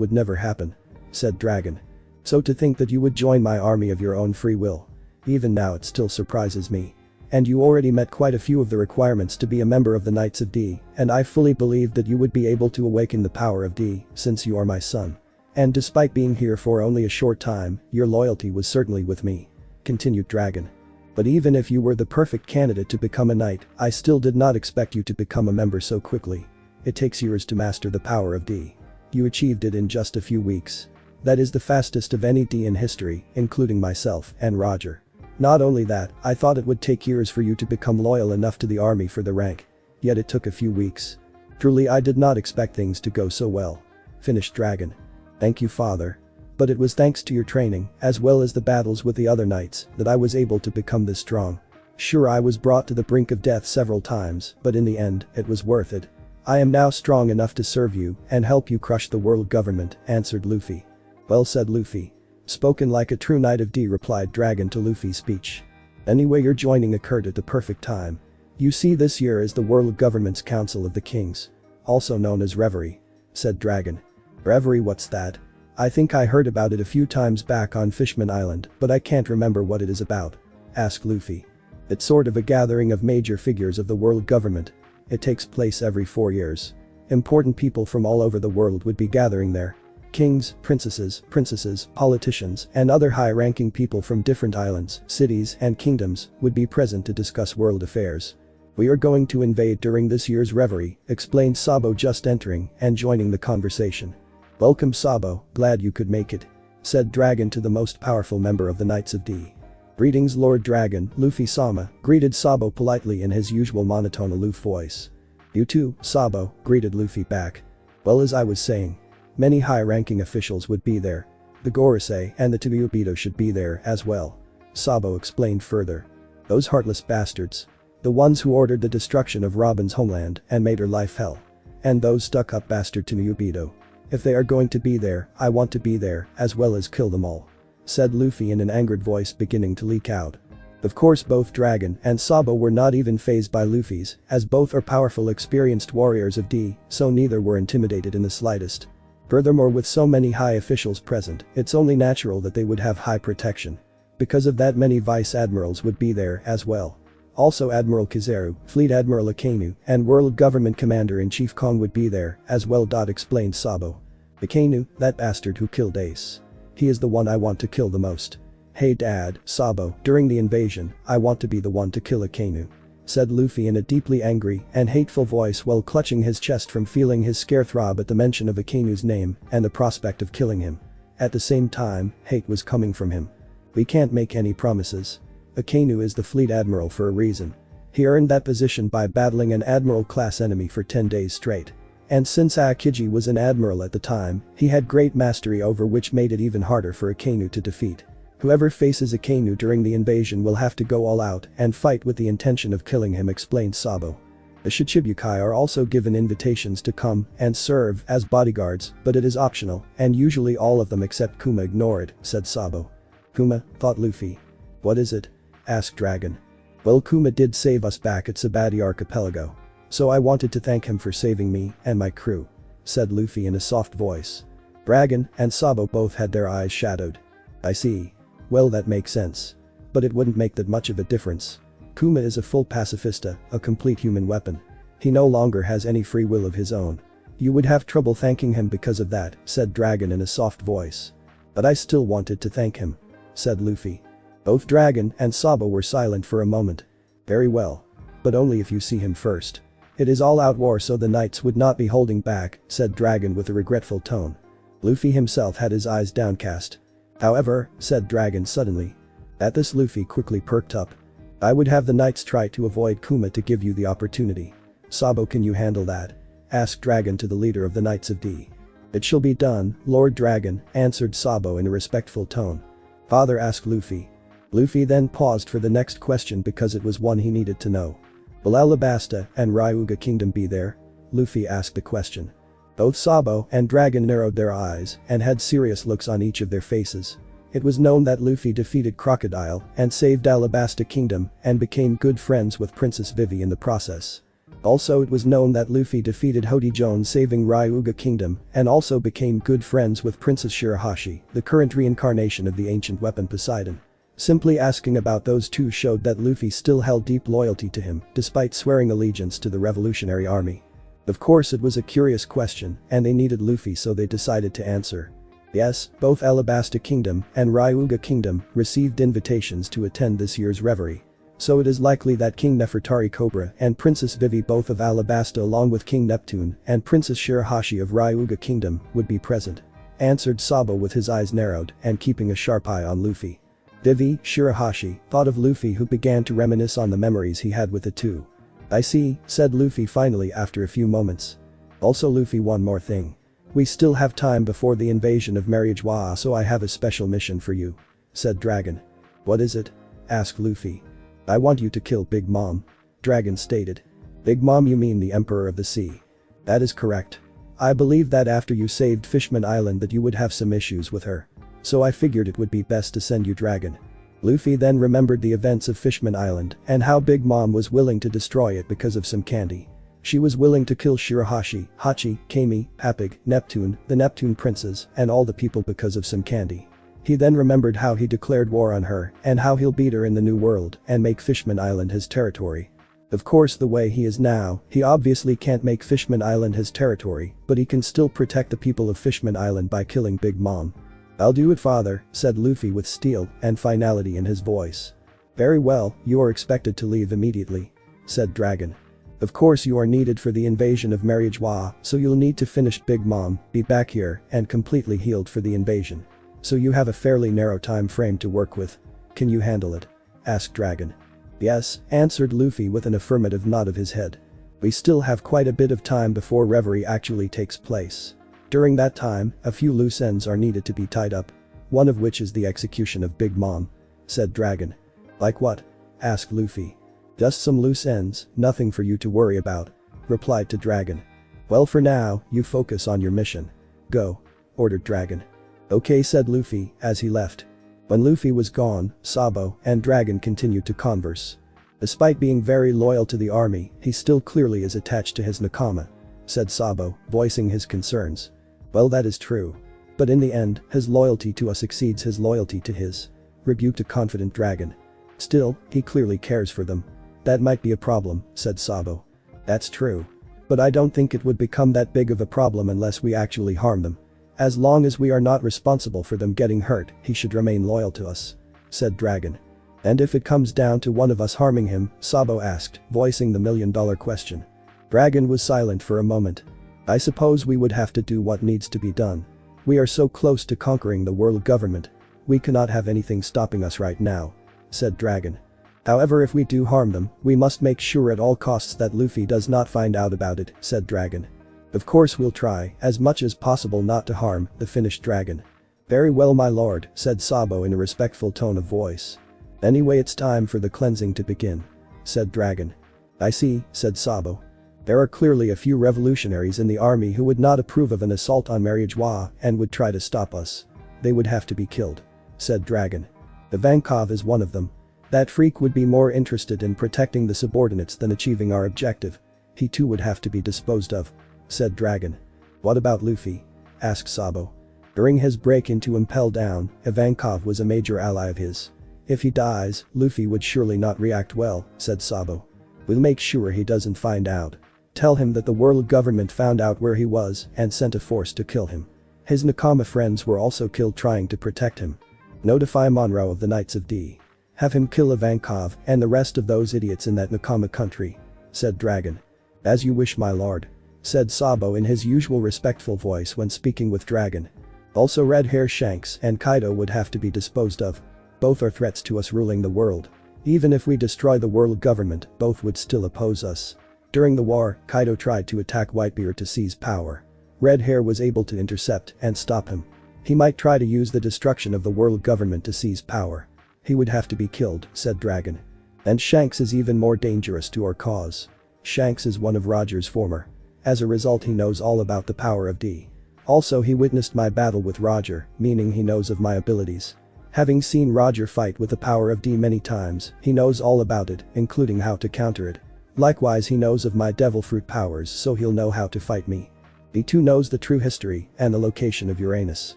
would never happen," said Dragon. "So to think that you would join my army of your own free will. Even now it still surprises me. And you already met quite a few of the requirements to be a member of the Knights of D, and I fully believed that you would be able to awaken the power of D, since you are my son. And despite being here for only a short time, your loyalty was certainly with me," continued Dragon. "But even if you were the perfect candidate to become a knight, I still did not expect you to become a member so quickly. It takes years to master the power of D. You achieved it in just a few weeks. That is the fastest of any D in history, including myself and Roger. Not only that, I thought it would take years for you to become loyal enough to the army for the rank. Yet it took a few weeks. Truly, I did not expect things to go so well," finished Dragon. "Thank you, father. But it was thanks to your training, as well as the battles with the other knights, that I was able to become this strong. Sure, I was brought to the brink of death several times, but in the end, it was worth it. I am now strong enough to serve you and help you crush the world government," answered Luffy. "Well said, Luffy. Spoken like a true Knight of D," replied Dragon to Luffy's speech. "Anyway, your joining occurred at the perfect time. You see, this year is the world government's Council of the Kings. Also known as Reverie," said Dragon. "Reverie, what's that? I think I heard about it a few times back on Fishman Island, but I can't remember what it is about," asked Luffy. "It's sort of a gathering of major figures of the world government. It takes place every 4 years. Important people from all over the world would be gathering there. Kings, princesses, politicians, and other high-ranking people from different islands, cities, and kingdoms would be present to discuss world affairs. We are going to invade during this year's reverie," explained Sabo, just entering and joining the conversation. "Welcome, Sabo, glad you could make it," said Dragon to the most powerful member of the Knights of D. "Greetings, Lord Dragon," Luffy-sama greeted Sabo politely in his usual monotone aloof voice. "You too, Sabo," greeted Luffy back. "Well, as I was saying, many high-ranking officials would be there. The Gorosei and the Tsukuyobido should be there as well," Sabo explained further. "Those heartless bastards. The ones who ordered the destruction of Robin's homeland and made her life hell. And those stuck-up bastard Tsukuyobido. If they are going to be there, I want to be there, as well as kill them all," said Luffy in an angered voice beginning to leak out. Of course, both Dragon and Sabo were not even fazed by Luffy's, as both are powerful, experienced warriors of D, so neither were intimidated in the slightest. Furthermore, with so many high officials present, it's only natural that they would have high protection. Because of that, many vice admirals would be there as well. Also, Admiral Kizaru, Fleet Admiral Akainu, and World Government Commander-in-Chief Kong would be there as well. Explained Sabo. "Akainu, that bastard who killed Ace. He is the one I want to kill the most. Hey Dad, Sabo, during the invasion, I want to be the one to kill Akainu," said Luffy in a deeply angry and hateful voice while clutching his chest from feeling his scare throb at the mention of Akainu's name and the prospect of killing him. At the same time, hate was coming from him. "We can't make any promises. Akainu is the fleet admiral for a reason. He earned that position by battling an admiral-class enemy for 10 days straight. And since Aokiji was an admiral at the time, he had great mastery over, which made it even harder for Akainu to defeat. Whoever faces Akainu during the invasion will have to go all out and fight with the intention of killing him, explained Sabo. The Shichibukai are also given invitations to come and serve as bodyguards, but it is optional, and usually all of them except Kuma ignore it, said Sabo. Kuma, thought Luffy. What is it? Asked Dragon. Well, Kuma did save us back at Sabati Archipelago. So I wanted to thank him for saving me and my crew, said Luffy in a soft voice. Dragon and Sabo both had their eyes shadowed. I see. Well, that makes sense. But it wouldn't make that much of a difference. Kuma is a full pacifista, a complete human weapon. He no longer has any free will of his own. You would have trouble thanking him because of that, said Dragon in a soft voice. But I still wanted to thank him, said Luffy. Both Dragon and Sabo were silent for a moment. Very well. But only if you see him first. It is all-out war, so the knights would not be holding back, said Dragon with a regretful tone. Luffy himself had his eyes downcast. However, said Dragon suddenly. At this, Luffy quickly perked up. I would have the knights try to avoid Kuma to give you the opportunity. Sabo, can you handle that? Asked Dragon to the leader of the Knights of D. It shall be done, Lord Dragon, answered Sabo in a respectful tone. Father, asked Luffy. Luffy then paused for the next question because it was one he needed to know. Will Alabasta and Ryuga Kingdom be there? Luffy asked the question. Both Sabo and Dragon narrowed their eyes and had serious looks on each of their faces. It was known that Luffy defeated Crocodile and saved Alabasta Kingdom and became good friends with Princess Vivi in the process. Also, it was known that Luffy defeated Hody Jones, saving Ryuga Kingdom, and also became good friends with Princess Shirahashi, the current reincarnation of the ancient weapon Poseidon. Simply asking about those two showed that Luffy still held deep loyalty to him, despite swearing allegiance to the Revolutionary Army. Of course, it was a curious question, and they needed Luffy, so they decided to answer. Yes, both Alabasta Kingdom and Ryuga Kingdom received invitations to attend this year's reverie. So it is likely that King Nefertari Cobra and Princess Vivi, both of Alabasta, along with King Neptune and Princess Shirahashi of Ryuga Kingdom, would be present. Answered Sabo with his eyes narrowed and keeping a sharp eye on Luffy. Vivi, Shirahashi, thought of Luffy, who began to reminisce on the memories he had with the two. I see, said Luffy finally after a few moments. Also, Luffy, one more thing. We still have time before the invasion of Mariagewa, so I have a special mission for you, said Dragon. What is it? Asked Luffy. I want you to kill Big Mom, Dragon stated. Big Mom, you mean the Emperor of the Sea? That is correct. I believe that after you saved Fishman Island that you would have some issues with her. So I figured it would be best to send you Dragon. Luffy then remembered the events of Fishman Island and how Big Mom was willing to destroy it because of some candy. She was willing to kill Shirahashi, Hachi, Kami, Papig, Neptune, the Neptune Princes, and all the people because of some candy. He then remembered how he declared war on her and how he'll beat her in the New World and make Fishman Island his territory. Of course, the way he is now, he obviously can't make Fishman Island his territory, but he can still protect the people of Fishman Island by killing Big Mom. I'll do it, father, said Luffy with steel and finality in his voice. Very well, you are expected to leave immediately, said Dragon. Of course, you are needed for the invasion of Mariagewa, so you'll need to finish Big Mom, be back here, and completely healed for the invasion. So you have a fairly narrow time frame to work with. Can you handle it? Asked Dragon. Yes, answered Luffy with an affirmative nod of his head. We still have quite a bit of time before Reverie actually takes place. During that time, a few loose ends are needed to be tied up. One of which is the execution of Big Mom, said Dragon. Like what? Asked Luffy. Just some loose ends, nothing for you to worry about, replied to Dragon. Well, for now, you focus on your mission. Go, ordered Dragon. Okay, said Luffy as he left. When Luffy was gone, Sabo and Dragon continued to converse. Despite being very loyal to the army, he still clearly is attached to his nakama, said Sabo, voicing his concerns. Well, that is true. But in the end, his loyalty to us exceeds his loyalty to his, rebuked a confident Dragon. Still, he clearly cares for them. That might be a problem, said Sabo. That's true. But I don't think it would become that big of a problem unless we actually harm them. As long as we are not responsible for them getting hurt, he should remain loyal to us, said Dragon. And if it comes down to one of us harming him, Sabo asked, voicing the million-dollar question. Dragon was silent for a moment. I suppose we would have to do what needs to be done. We are so close to conquering the world government. We cannot have anything stopping us right now, said Dragon. However, if we do harm them, we must make sure at all costs that Luffy does not find out about it, said Dragon. Of course we'll try as much as possible not to harm the finished dragon. Very well my lord, said Sabo in a respectful tone of voice. Anyway, it's time for the cleansing to begin, said Dragon. I see, said Sabo. There are clearly a few revolutionaries in the army who would not approve of an assault on Mariajois and would try to stop us. They would have to be killed, said Dragon. The Vankov is one of them. That freak would be more interested in protecting the subordinates than achieving our objective. He too would have to be disposed of, said Dragon. What about Luffy? Asked Sabo. During his break into Impel Down, Ivankov was a major ally of his. If he dies, Luffy would surely not react well, said Sabo. We'll make sure he doesn't find out. Tell him that the world government found out where he was and sent a force to kill him. His Nakama friends were also killed trying to protect him. Notify Monroe of the Knights of D. Have him kill Ivankov and the rest of those idiots in that Nakama country, said Dragon. As you wish my lord, said Sabo in his usual respectful voice when speaking with Dragon. Also Red Hair Shanks and Kaido would have to be disposed of. Both are threats to us ruling the world. Even if we destroy the world government, both would still oppose us. During the war, Kaido tried to attack Whitebeard to seize power. Red Hair was able to intercept and stop him. He might try to use the destruction of the world government to seize power. He would have to be killed, said Dragon. And Shanks is even more dangerous to our cause. Shanks is one of Roger's former. As a result, he knows all about the power of D. Also, he witnessed my battle with Roger, meaning he knows of my abilities. Having seen Roger fight with the power of D many times, he knows all about it, including how to counter it. Likewise, he knows of my devil fruit powers, so he'll know how to fight me. He too knows the true history and the location of Uranus.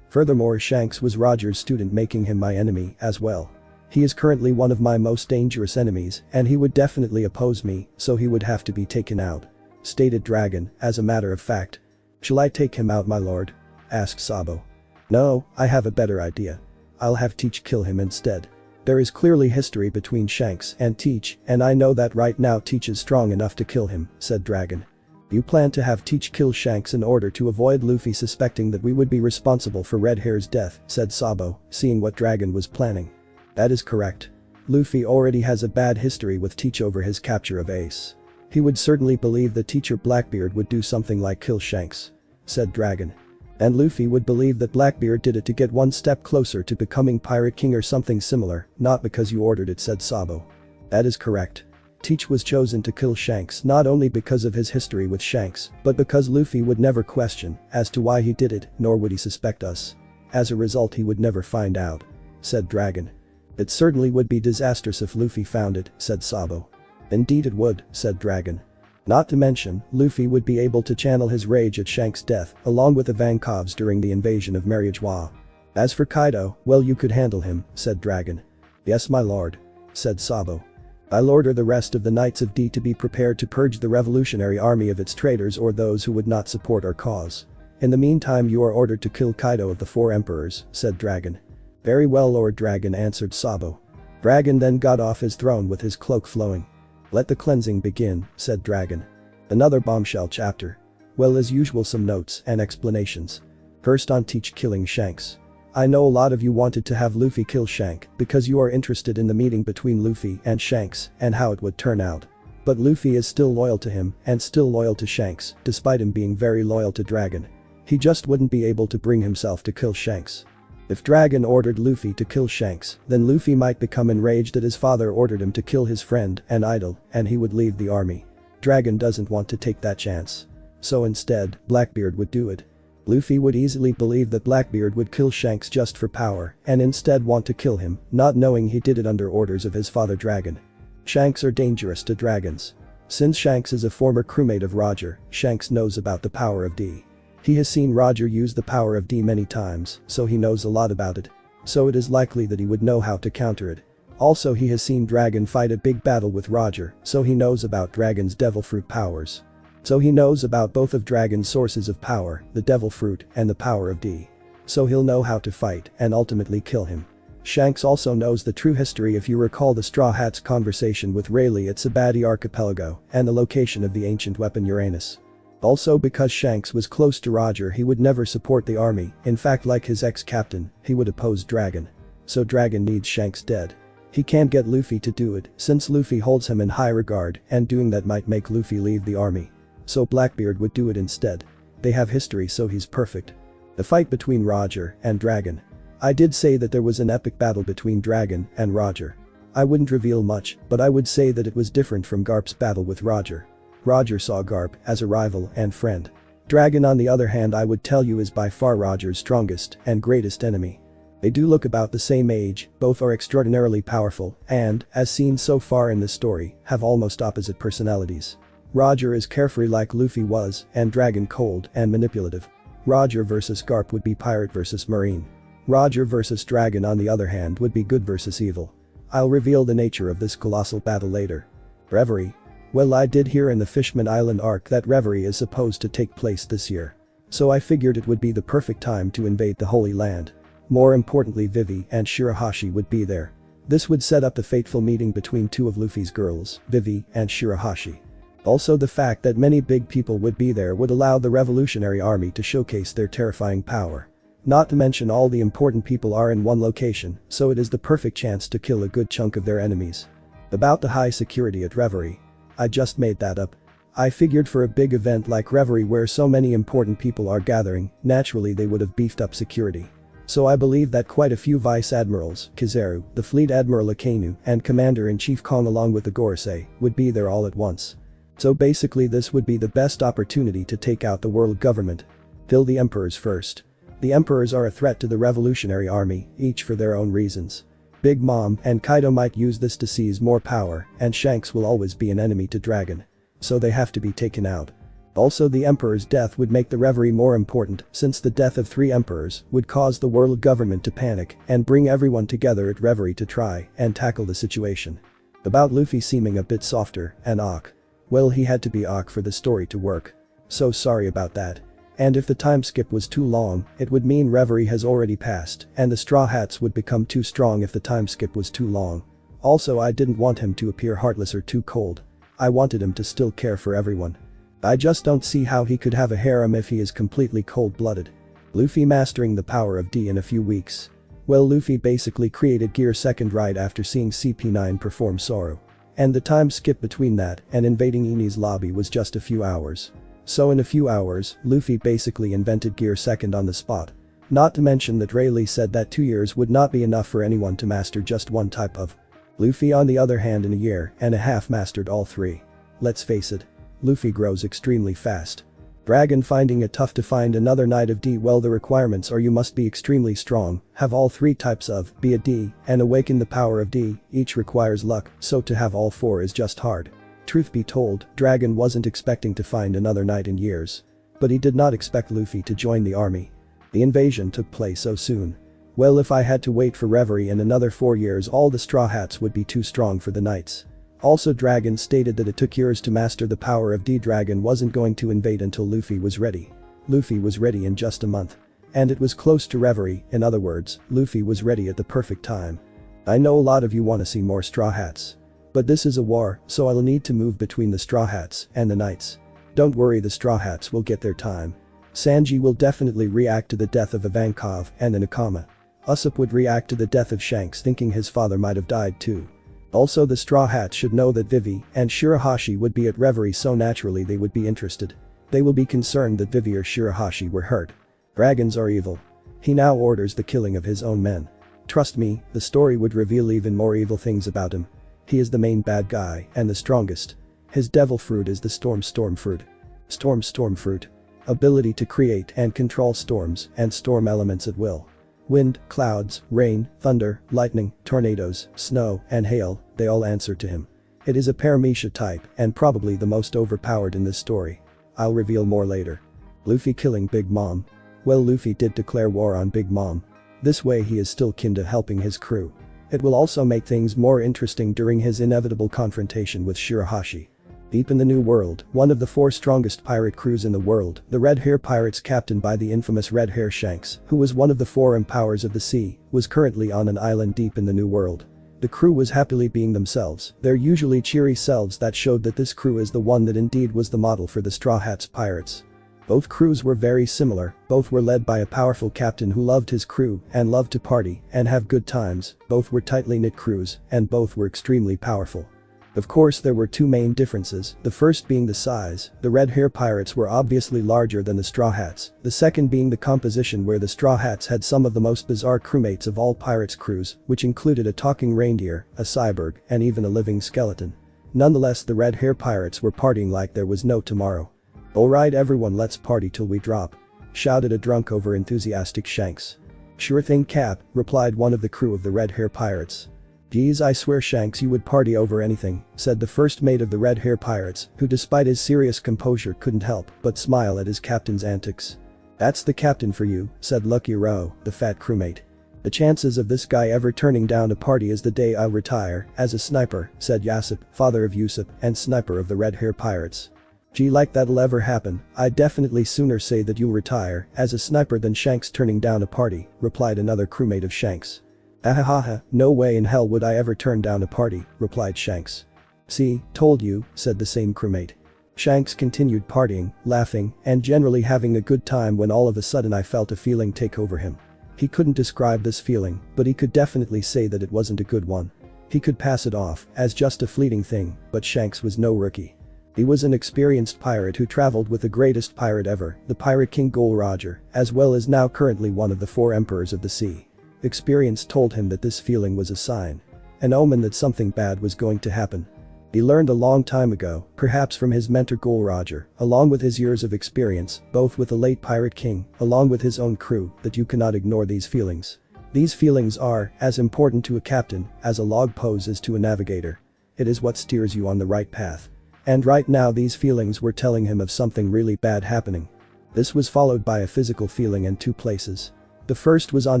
Furthermore, Shanks was Roger's student, making him my enemy as well. He is currently one of my most dangerous enemies and he would definitely oppose me, so he would have to be taken out, stated Dragon. As a matter of fact. Shall I take him out my lord? Asked Sabo. No, I have a better idea. I'll have Teach kill him instead. There is clearly history between Shanks and Teach and I know that right now Teach is strong enough to kill him, said Dragon. You plan to have Teach kill Shanks in order to avoid Luffy suspecting that we would be responsible for Red Hair's death, said Sabo, seeing what Dragon was planning. That is correct. Luffy already has a bad history with Teach over his capture of Ace. He would certainly believe that teacher Blackbeard would do something like kill Shanks, said Dragon. And Luffy would believe that Blackbeard did it to get one step closer to becoming Pirate King or something similar, not because you ordered it, said Sabo. That is correct. Teach was chosen to kill Shanks not only because of his history with Shanks, but because Luffy would never question as to why he did it, nor would he suspect us. As a result, he would never find out, said Dragon. It certainly would be disastrous if Luffy found it, said Sabo. Indeed it would, said Dragon. Not to mention, Luffy would be able to channel his rage at Shanks' death along with the Vankovs during the invasion of Mariajois. As for Kaido, well, you could handle him, said Dragon. Yes my lord, said Sabo. I'll order the rest of the Knights of D to be prepared to purge the revolutionary army of its traitors or those who would not support our cause. In the meantime, you are ordered to kill Kaido of the 4 emperors, said Dragon. Very well Lord Dragon, answered Sabo. Dragon then got off his throne with his cloak flowing. Let the cleansing begin, said Dragon. Another bombshell chapter. Well, as usual, some notes and explanations. First on Teach killing Shanks. I know a lot of you wanted to have Luffy kill Shanks because you are interested in the meeting between Luffy and Shanks and how it would turn out. But Luffy is still loyal to him and still loyal to Shanks, despite him being very loyal to Dragon. He just wouldn't be able to bring himself to kill Shanks. If Dragon ordered Luffy to kill Shanks, then Luffy might become enraged that his father ordered him to kill his friend and idol, and he would leave the army. Dragon doesn't want to take that chance. So instead, Blackbeard would do it. Luffy would easily believe that Blackbeard would kill Shanks just for power and instead want to kill him, not knowing he did it under orders of his father Dragon. Shanks are dangerous to dragons. Since Shanks is a former crewmate of Roger, Shanks knows about the power of D. He has seen Roger use the power of D many times, so he knows a lot about it. So it is likely that he would know how to counter it. Also, he has seen Dragon fight a big battle with Roger, so he knows about Dragon's devil fruit powers. So he knows about both of Dragon's sources of power, the devil fruit and the power of D. So he'll know how to fight and ultimately kill him. Shanks also knows the true history if you recall the Straw Hat's conversation with Rayleigh at Sabati Archipelago and the location of the ancient weapon Uranus. Also, because Shanks was close to Roger, he would never support the army, in fact like his ex-captain, he would oppose Dragon. So Dragon needs Shanks dead. He can't get Luffy to do it since Luffy holds him in high regard and doing that might make Luffy leave the army. So Blackbeard would do it instead. They have history so he's perfect. The fight between Roger and Dragon. I did say that there was an epic battle between Dragon and Roger. I wouldn't reveal much, but I would say that it was different from Garp's battle with Roger. Roger saw Garp as a rival and friend. Dragon on the other hand I would tell you is by far Roger's strongest and greatest enemy. They do look about the same age, both are extraordinarily powerful and, as seen so far in this story, have almost opposite personalities. Roger is carefree like Luffy was and Dragon cold and manipulative. Roger versus Garp would be pirate versus marine. Roger versus Dragon on the other hand would be good versus evil. I'll reveal the nature of this colossal battle later. Reverie. Well, I did hear in the Fishman Island arc that Reverie is supposed to take place this year. So I figured it would be the perfect time to invade the Holy Land. More importantly, Vivi and Shirahoshi would be there. This would set up the fateful meeting between two of Luffy's girls, Vivi and Shirahoshi. Also the fact that many big people would be there would allow the Revolutionary Army to showcase their terrifying power. Not to mention all the important people are in one location, so it is the perfect chance to kill a good chunk of their enemies. About the high security at Reverie. I just made that up. I figured for a big event like Reverie where so many important people are gathering, naturally they would have beefed up security. So I believe that quite a few Vice Admirals, Kizaru, the Fleet Admiral Akainu, and Commander-in-Chief Kong along with the Gorosei, would be there all at once. So basically this would be the best opportunity to take out the world government. Kill the emperors first. The emperors are a threat to the Revolutionary Army, each for their own reasons. Big Mom and Kaido might use this to seize more power, and Shanks will always be an enemy to Dragon. So they have to be taken out. Also the emperor's death would make the Reverie more important since the death of 3 emperors would cause the world government to panic and bring everyone together at Reverie to try and tackle the situation. About Luffy seeming a bit softer and awk. Well, he had to be awk for the story to work. So sorry about that. And if the time skip was too long, it would mean Reverie has already passed and the Straw Hats would become too strong if the time skip was too long. Also I didn't want him to appear heartless or too cold. I wanted him to still care for everyone. I just don't see how he could have a harem if he is completely cold-blooded. Luffy mastering the power of D in a few weeks. Well, Luffy basically created Gear 2nd right after seeing CP9 perform Zoro. And the time skip between that and invading Eni's lobby was just a few hours. So in a few hours, Luffy basically invented Gear 2nd on the spot. Not to mention that Rayleigh said that 2 years would not be enough for anyone to master just one type of. Luffy on the other hand in a year and a half mastered all 3. Let's face it. Luffy grows extremely fast. Dragon finding it tough to find another Knight of D. Well, the requirements are you must be extremely strong, have all 3 types of, be a D, and awaken the power of D, each requires luck, so to have all 4 is just hard. Truth be told, Dragon wasn't expecting to find another knight in years. But he did not expect Luffy to join the army. The invasion took place so soon. Well, if I had to wait for Reverie in another 4 years all the Straw Hats would be too strong for the knights. Also Dragon stated that it took years to master the power of D. Dragon wasn't going to invade until Luffy was ready. Luffy was ready in just a month. And it was close to Reverie, in other words, Luffy was ready at the perfect time. I know a lot of you want to see more Straw Hats. But this is a war, so I'll need to move between the Straw Hats and the Knights. Don't worry, the Straw Hats will get their time. Sanji will definitely react to the death of Ivankov and the Nakama. Usopp would react to the death of Shanks thinking his father might have died too. Also the Straw Hats should know that Vivi and Shirahoshi would be at Reverie, so naturally they would be interested. They will be concerned that Vivi or Shirahoshi were hurt. Dragons are evil. He now orders the killing of his own men. Trust me, the story would reveal even more evil things about him. He is the main bad guy and the strongest. His devil fruit is the storm fruit. Storm fruit. Ability to create and control storms and storm elements at will. Wind, clouds, rain, thunder, lightning, tornadoes, snow, and hail, they all answer to him. It is a Paramecia type and probably the most overpowered in this story. I'll reveal more later. Luffy killing Big Mom. Well, Luffy did declare war on Big Mom. This way he is still kin to helping his crew. It will also make things more interesting during his inevitable confrontation with Shirahoshi. Deep in the New World, one of the 4 strongest pirate crews in the world, the Red Hair Pirates captained by the infamous Red Hair Shanks, who was one of the 4 Empowers of the Sea, was currently on an island deep in the New World. The crew was happily being themselves, their usually cheery selves that showed that this crew is the one that indeed was the model for the Straw Hats pirates. Both crews were very similar, both were led by a powerful captain who loved his crew and loved to party and have good times, both were tightly knit crews, and both were extremely powerful. Of course there were two main differences, the first being the size. The Red Hair Pirates were obviously larger than the Straw Hats, the second being the composition, where the Straw Hats had some of the most bizarre crewmates of all pirates' crews, which included a talking reindeer, a cyborg, and even a living skeleton. Nonetheless, the Red Hair Pirates were partying like there was no tomorrow. "Alright everyone, let's party till we drop," shouted a drunk over-enthusiastic Shanks. "Sure thing, Cap," replied one of the crew of the Red Hair Pirates. "Geez, I swear Shanks, you would party over anything," said the first mate of the Red Hair Pirates, who despite his serious composure couldn't help but smile at his captain's antics. "That's the captain for you," said Lucky Rowe, the fat crewmate. "The chances of this guy ever turning down a party is the day I'll retire as a sniper," said Yasip, father of Yusuf and sniper of the Red Hair Pirates. "Gee, like that'll ever happen, I'd definitely sooner say that you'll retire as a sniper than Shanks turning down a party," replied another crewmate of Shanks. "Ahahaha, no way in hell would I ever turn down a party," replied Shanks. "See, told you," said the same crewmate. Shanks continued partying, laughing, and generally having a good time when all of a sudden I felt a feeling take over him. He couldn't describe this feeling, but he could definitely say that it wasn't a good one. He could pass it off as just a fleeting thing, but Shanks was no rookie. He was an experienced pirate who traveled with the greatest pirate ever, the Pirate King Gol Roger, as well as now currently one of the 4 emperors of the sea. Experience told him that this feeling was a sign. An omen that something bad was going to happen. He learned a long time ago, perhaps from his mentor Gol Roger, along with his years of experience, both with the late Pirate King, along with his own crew, that you cannot ignore these feelings. These feelings are as important to a captain as a log pose is to a navigator. It is what steers you on the right path. And right now these feelings were telling him of something really bad happening. This was followed by a physical feeling in 2 places. The first was on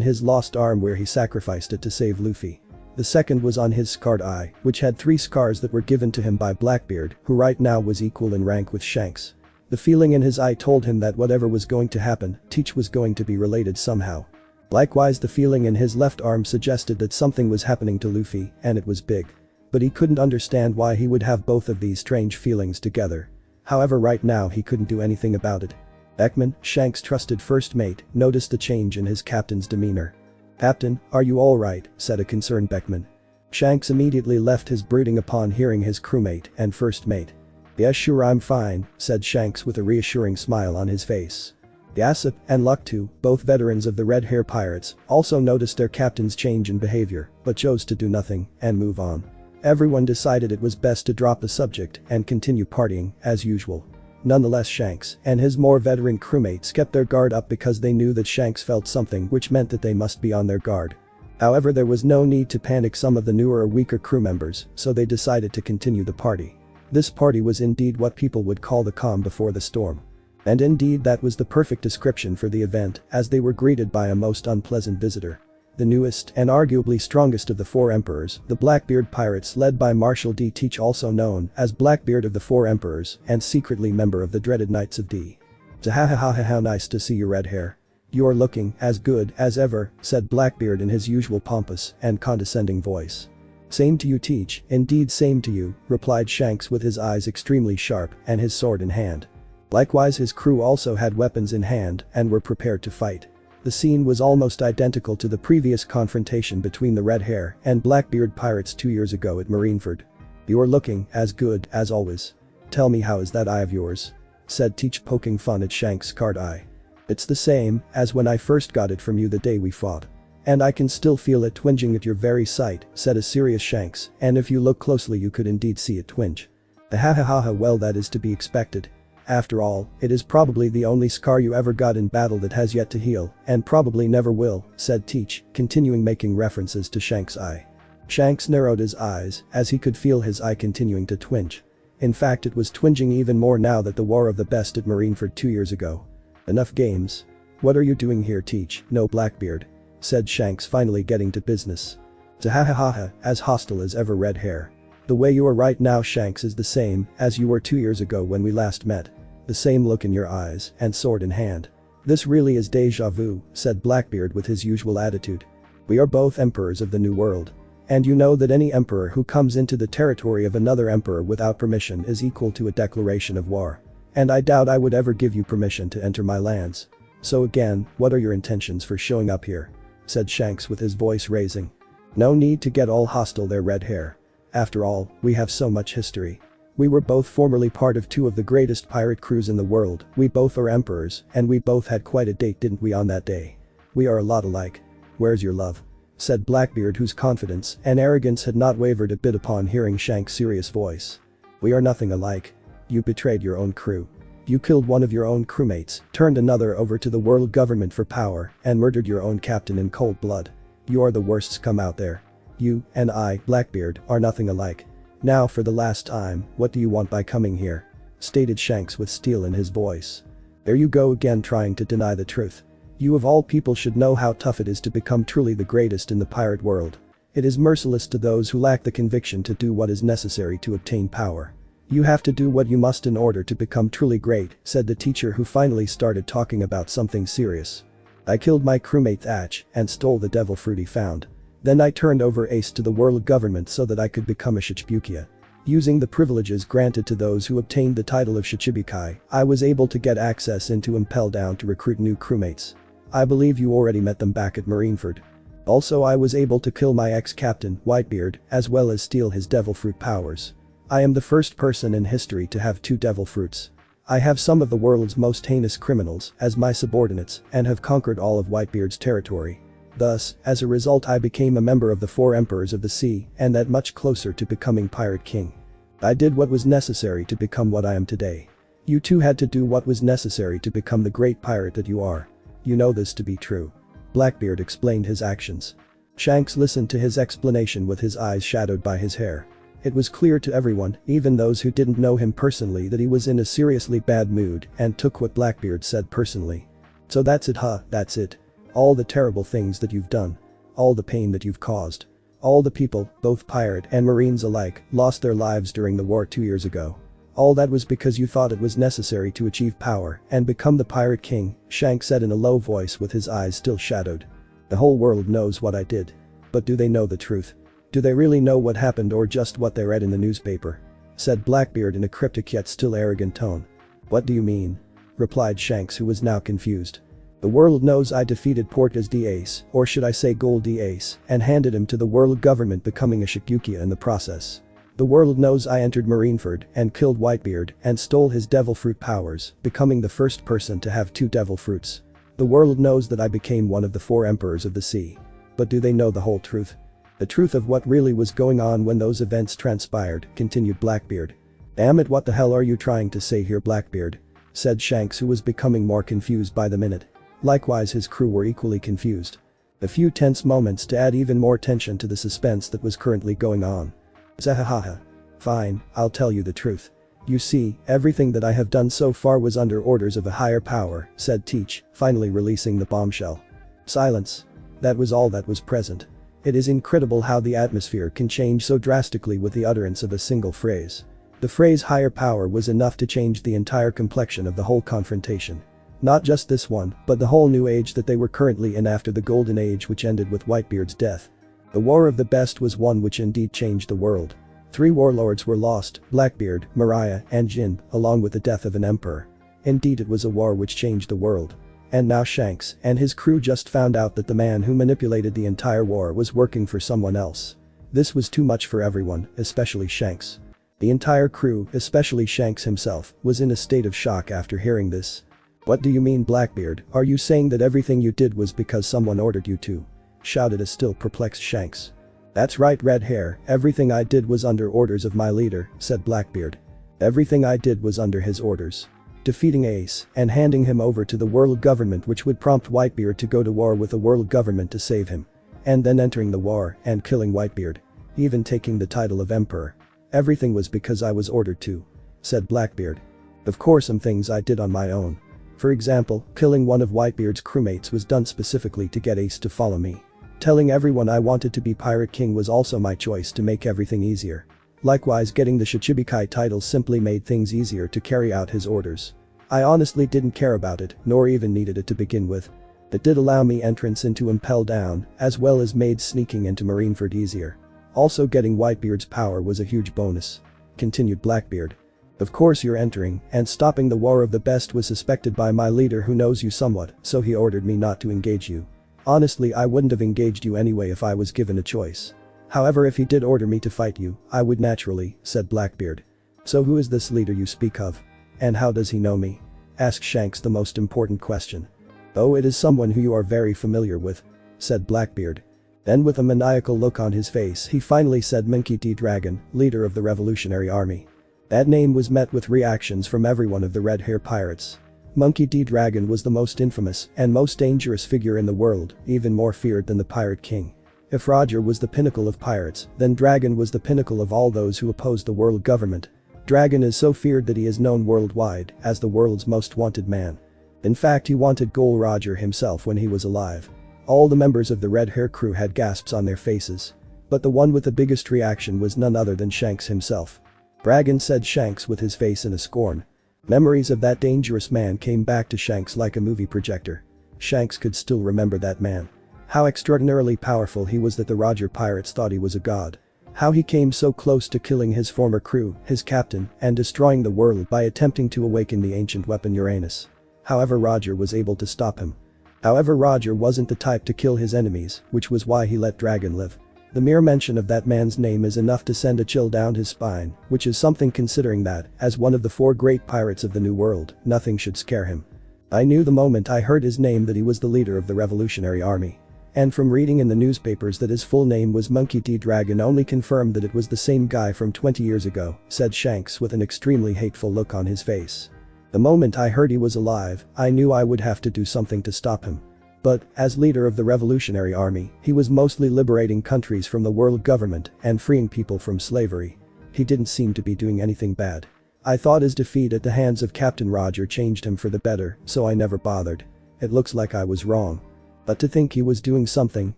his lost arm, where he sacrificed it to save Luffy. The second was on his scarred eye, which had 3 scars that were given to him by Blackbeard, who right now was equal in rank with Shanks. The feeling in his eye told him that whatever was going to happen, Teach was going to be related somehow. Likewise, the feeling in his left arm suggested that something was happening to Luffy, and it was big. But he couldn't understand why he would have both of these strange feelings together. However, right now he couldn't do anything about it. Beckman, Shanks' trusted first mate, noticed the change in his captain's demeanor. "Captain, are you alright?" said a concerned Beckman. Shanks immediately left his brooding upon hearing his crewmate and first mate. "Yes, sure, I'm fine," said Shanks with a reassuring smile on his face. Yasip and Luck, too, both veterans of the Red Hair Pirates, also noticed their captain's change in behavior, but chose to do nothing and move on. Everyone decided it was best to drop the subject and continue partying as usual. Nonetheless, Shanks and his more veteran crewmates kept their guard up because they knew that Shanks felt something, which meant that they must be on their guard. However, there was no need to panic some of the newer or weaker crew members, so they decided to continue the party. This party was indeed what people would call the calm before the storm. And indeed that was the perfect description for the event, as they were greeted by a most unpleasant visitor. The newest and arguably strongest of the 4 emperors, the Blackbeard Pirates led by Marshal D. Teach, also known as Blackbeard of the 4 emperors and secretly member of the dreaded Knights of D. "Zahahaha, how nice to see you, Red Hair. You're looking as good as ever," said Blackbeard in his usual pompous and condescending voice. "Same to you, Teach, indeed same to you," replied Shanks with his eyes extremely sharp and his sword in hand. Likewise, his crew also had weapons in hand and were prepared to fight. The scene was almost identical to the previous confrontation between the Red Hair and Blackbeard Pirates 2 years ago at Marineford. "You're looking as good as always. Tell me, how is that eye of yours?" said Teach, poking fun at Shanks' scarred eye. "It's the same as when I first got it from you the day we fought. And I can still feel it twinging at your very sight," said a serious Shanks, "and if you look closely you could indeed see it twinge." "Ahahaha, well, that is to be expected. After all, it is probably the only scar you ever got in battle that has yet to heal, and probably never will," said Teach, continuing making references to Shanks' eye. Shanks narrowed his eyes as he could feel his eye continuing to twinge. In fact, it was twinging even more now that the War of the Best at Marineford 2 years ago. "Enough games. What are you doing here, Teach?" "No, Blackbeard," said Shanks, finally getting to business. "Zahahaha, as hostile as ever, Red Hair. The way you are right now, Shanks, is the same as you were 2 years ago when we last met. The same look in your eyes and sword in hand. This really is deja vu," said Blackbeard with his usual attitude. "We are both emperors of the New World. And you know that any emperor who comes into the territory of another emperor without permission is equal to a declaration of war. And I doubt I would ever give you permission to enter my lands. So again, what are your intentions for showing up here? Said Shanks with his voice raising. No need to get all hostile there, red hair. After all, we have so much history. We were both formerly part of two of the greatest pirate crews in the world, we both are emperors, and we both had quite a date, didn't we, on that day? We are a lot alike. Where's your love? Said Blackbeard, whose confidence and arrogance had not wavered a bit upon hearing Shanks' serious voice. We are nothing alike. You betrayed your own crew. You killed one of your own crewmates, turned another over to the world government for power, and murdered your own captain in cold blood. You are the worst scum out there. You and I, Blackbeard, are nothing alike. Now for the last time, what do you want by coming here? Stated Shanks with steel in his voice. There you go again, trying to deny the truth. You of all people should know how tough it is to become truly the greatest in the pirate world. It is merciless to those who lack the conviction to do what is necessary to obtain power. You have to do what you must in order to become truly great, said the teacher, who finally started talking about something serious. I killed my crewmate Thatch and stole the devil fruit he found. Then I turned over Ace to the world government so that I could become a Shichibukai. Using the privileges granted to those who obtained the title of Shichibukai, I was able to get access into Impel Down to recruit new crewmates. I believe you already met them back at Marineford. Also, I was able to kill my ex-captain, Whitebeard, as well as steal his devil fruit powers. I am the first person in history to have 2 devil fruits. I have some of the world's most heinous criminals as my subordinates and have conquered all of Whitebeard's territory. Thus, as a result, I became a member of the 4 Emperors of the Sea and that much closer to becoming Pirate King. I did what was necessary to become what I am today. You too had to do what was necessary to become the great pirate that you are. You know this to be true. Blackbeard explained his actions. Shanks listened to his explanation with his eyes shadowed by his hair. It was clear to everyone, even those who didn't know him personally, that he was in a seriously bad mood and took what Blackbeard said personally. So that's it, huh? That's it. All the terrible things that you've done. All the pain that you've caused. All the people, both pirate and marines alike, lost their lives during the war 2 years ago. All that was because you thought it was necessary to achieve power and become the Pirate King, Shanks said in a low voice with his eyes still shadowed. The whole world knows what I did. But do they know the truth? Do they really know what happened or just what they read in the newspaper? Said Blackbeard in a cryptic yet still arrogant tone. What do you mean? Replied Shanks, who was now confused. The world knows I defeated Porta's D-Ace, or should I say Gold D-Ace, and handed him to the world government, becoming a Shichibukai in the process. The world knows I entered Marineford and killed Whitebeard and stole his devil fruit powers, becoming the first person to have 2 devil fruits. The world knows that I became one of the 4 Emperors of the Sea. But do they know the whole truth? The truth of what really was going on when those events transpired, continued Blackbeard. Damn it, what the hell are you trying to say here, Blackbeard? Said Shanks, who was becoming more confused by the minute. Likewise, his crew were equally confused. A few tense moments to add even more tension to the suspense that was currently going on. Zahahaha. Fine, I'll tell you the truth. You see, everything that I have done so far was under orders of a higher power, said Teach, finally releasing the bombshell. Silence. That was all that was present. It is incredible how the atmosphere can change so drastically with the utterance of a single phrase. The phrase higher power was enough to change the entire complexion of the whole confrontation. Not just this one, but the whole new age that they were currently in after the Golden Age, which ended with Whitebeard's death. The War of the Best was one which indeed changed the world. 3 warlords were lost, Blackbeard, Mariah, and Jin, along with the death of an emperor. Indeed, it was a war which changed the world. And now Shanks and his crew just found out that the man who manipulated the entire war was working for someone else. This was too much for everyone, especially Shanks. The entire crew, especially Shanks himself, was in a state of shock after hearing this. What do you mean, Blackbeard? Are you saying that everything you did was because someone ordered you to? Shouted a still perplexed Shanks. That's right, red hair, everything I did was under orders of my leader, said Blackbeard. Everything I did was under his orders. Defeating Ace and handing him over to the world government, which would prompt Whitebeard to go to war with the world government to save him. And then entering the war and killing Whitebeard. Even taking the title of emperor. Everything was because I was ordered to. Said Blackbeard. Of course, some things I did on my own. For example, killing one of Whitebeard's crewmates was done specifically to get Ace to follow me. Telling everyone I wanted to be Pirate King was also my choice to make everything easier. Likewise, getting the Shichibukai title simply made things easier to carry out his orders. I honestly didn't care about it, nor even needed it to begin with. It did allow me entrance into Impel Down, as well as made sneaking into Marineford easier. Also, getting Whitebeard's power was a huge bonus. Continued Blackbeard. Of course you're entering, and stopping the war of the best was suspected by my leader who knows you somewhat, so he ordered me not to engage you. Honestly, I wouldn't have engaged you anyway if I was given a choice. However, if he did order me to fight you, I would naturally, said Blackbeard. So who is this leader you speak of? And how does he know me? Asked Shanks the most important question. Oh, it is someone who you are very familiar with, said Blackbeard. Then with a maniacal look on his face he finally said Monkey D. Dragon, leader of the Revolutionary Army. That name was met with reactions from everyone of the Red Hair Pirates. Monkey D. Dragon was the most infamous and most dangerous figure in the world, even more feared than the Pirate King. If Roger was the pinnacle of pirates, then Dragon was the pinnacle of all those who opposed the world government. Dragon is so feared that he is known worldwide as the world's most wanted man. In fact, he wanted Gol Roger himself when he was alive. All the members of the Red Hair crew had gasps on their faces. But the one with the biggest reaction was none other than Shanks himself. Dragon, said Shanks with his face in a scorn. Memories of that dangerous man came back to Shanks like a movie projector. Shanks could still remember that man. How extraordinarily powerful he was that the Roger pirates thought he was a god. How he came so close to killing his former crew, his captain, and destroying the world by attempting to awaken the ancient weapon Uranus. However, Roger was able to stop him. However, Roger wasn't the type to kill his enemies, which was why he let Dragon live. The mere mention of that man's name is enough to send a chill down his spine, which is something considering that, as one of the 4 great pirates of the New World, nothing should scare him. I knew the moment I heard his name that he was the leader of the Revolutionary Army. And from reading in the newspapers that his full name was Monkey D. Dragon only confirmed that it was the same guy from 20 years ago, said Shanks with an extremely hateful look on his face. The moment I heard he was alive, I knew I would have to do something to stop him. But, as leader of the Revolutionary Army, he was mostly liberating countries from the world government and freeing people from slavery. He didn't seem to be doing anything bad. I thought his defeat at the hands of Captain Roger changed him for the better, so I never bothered. It looks like I was wrong. But to think he was doing something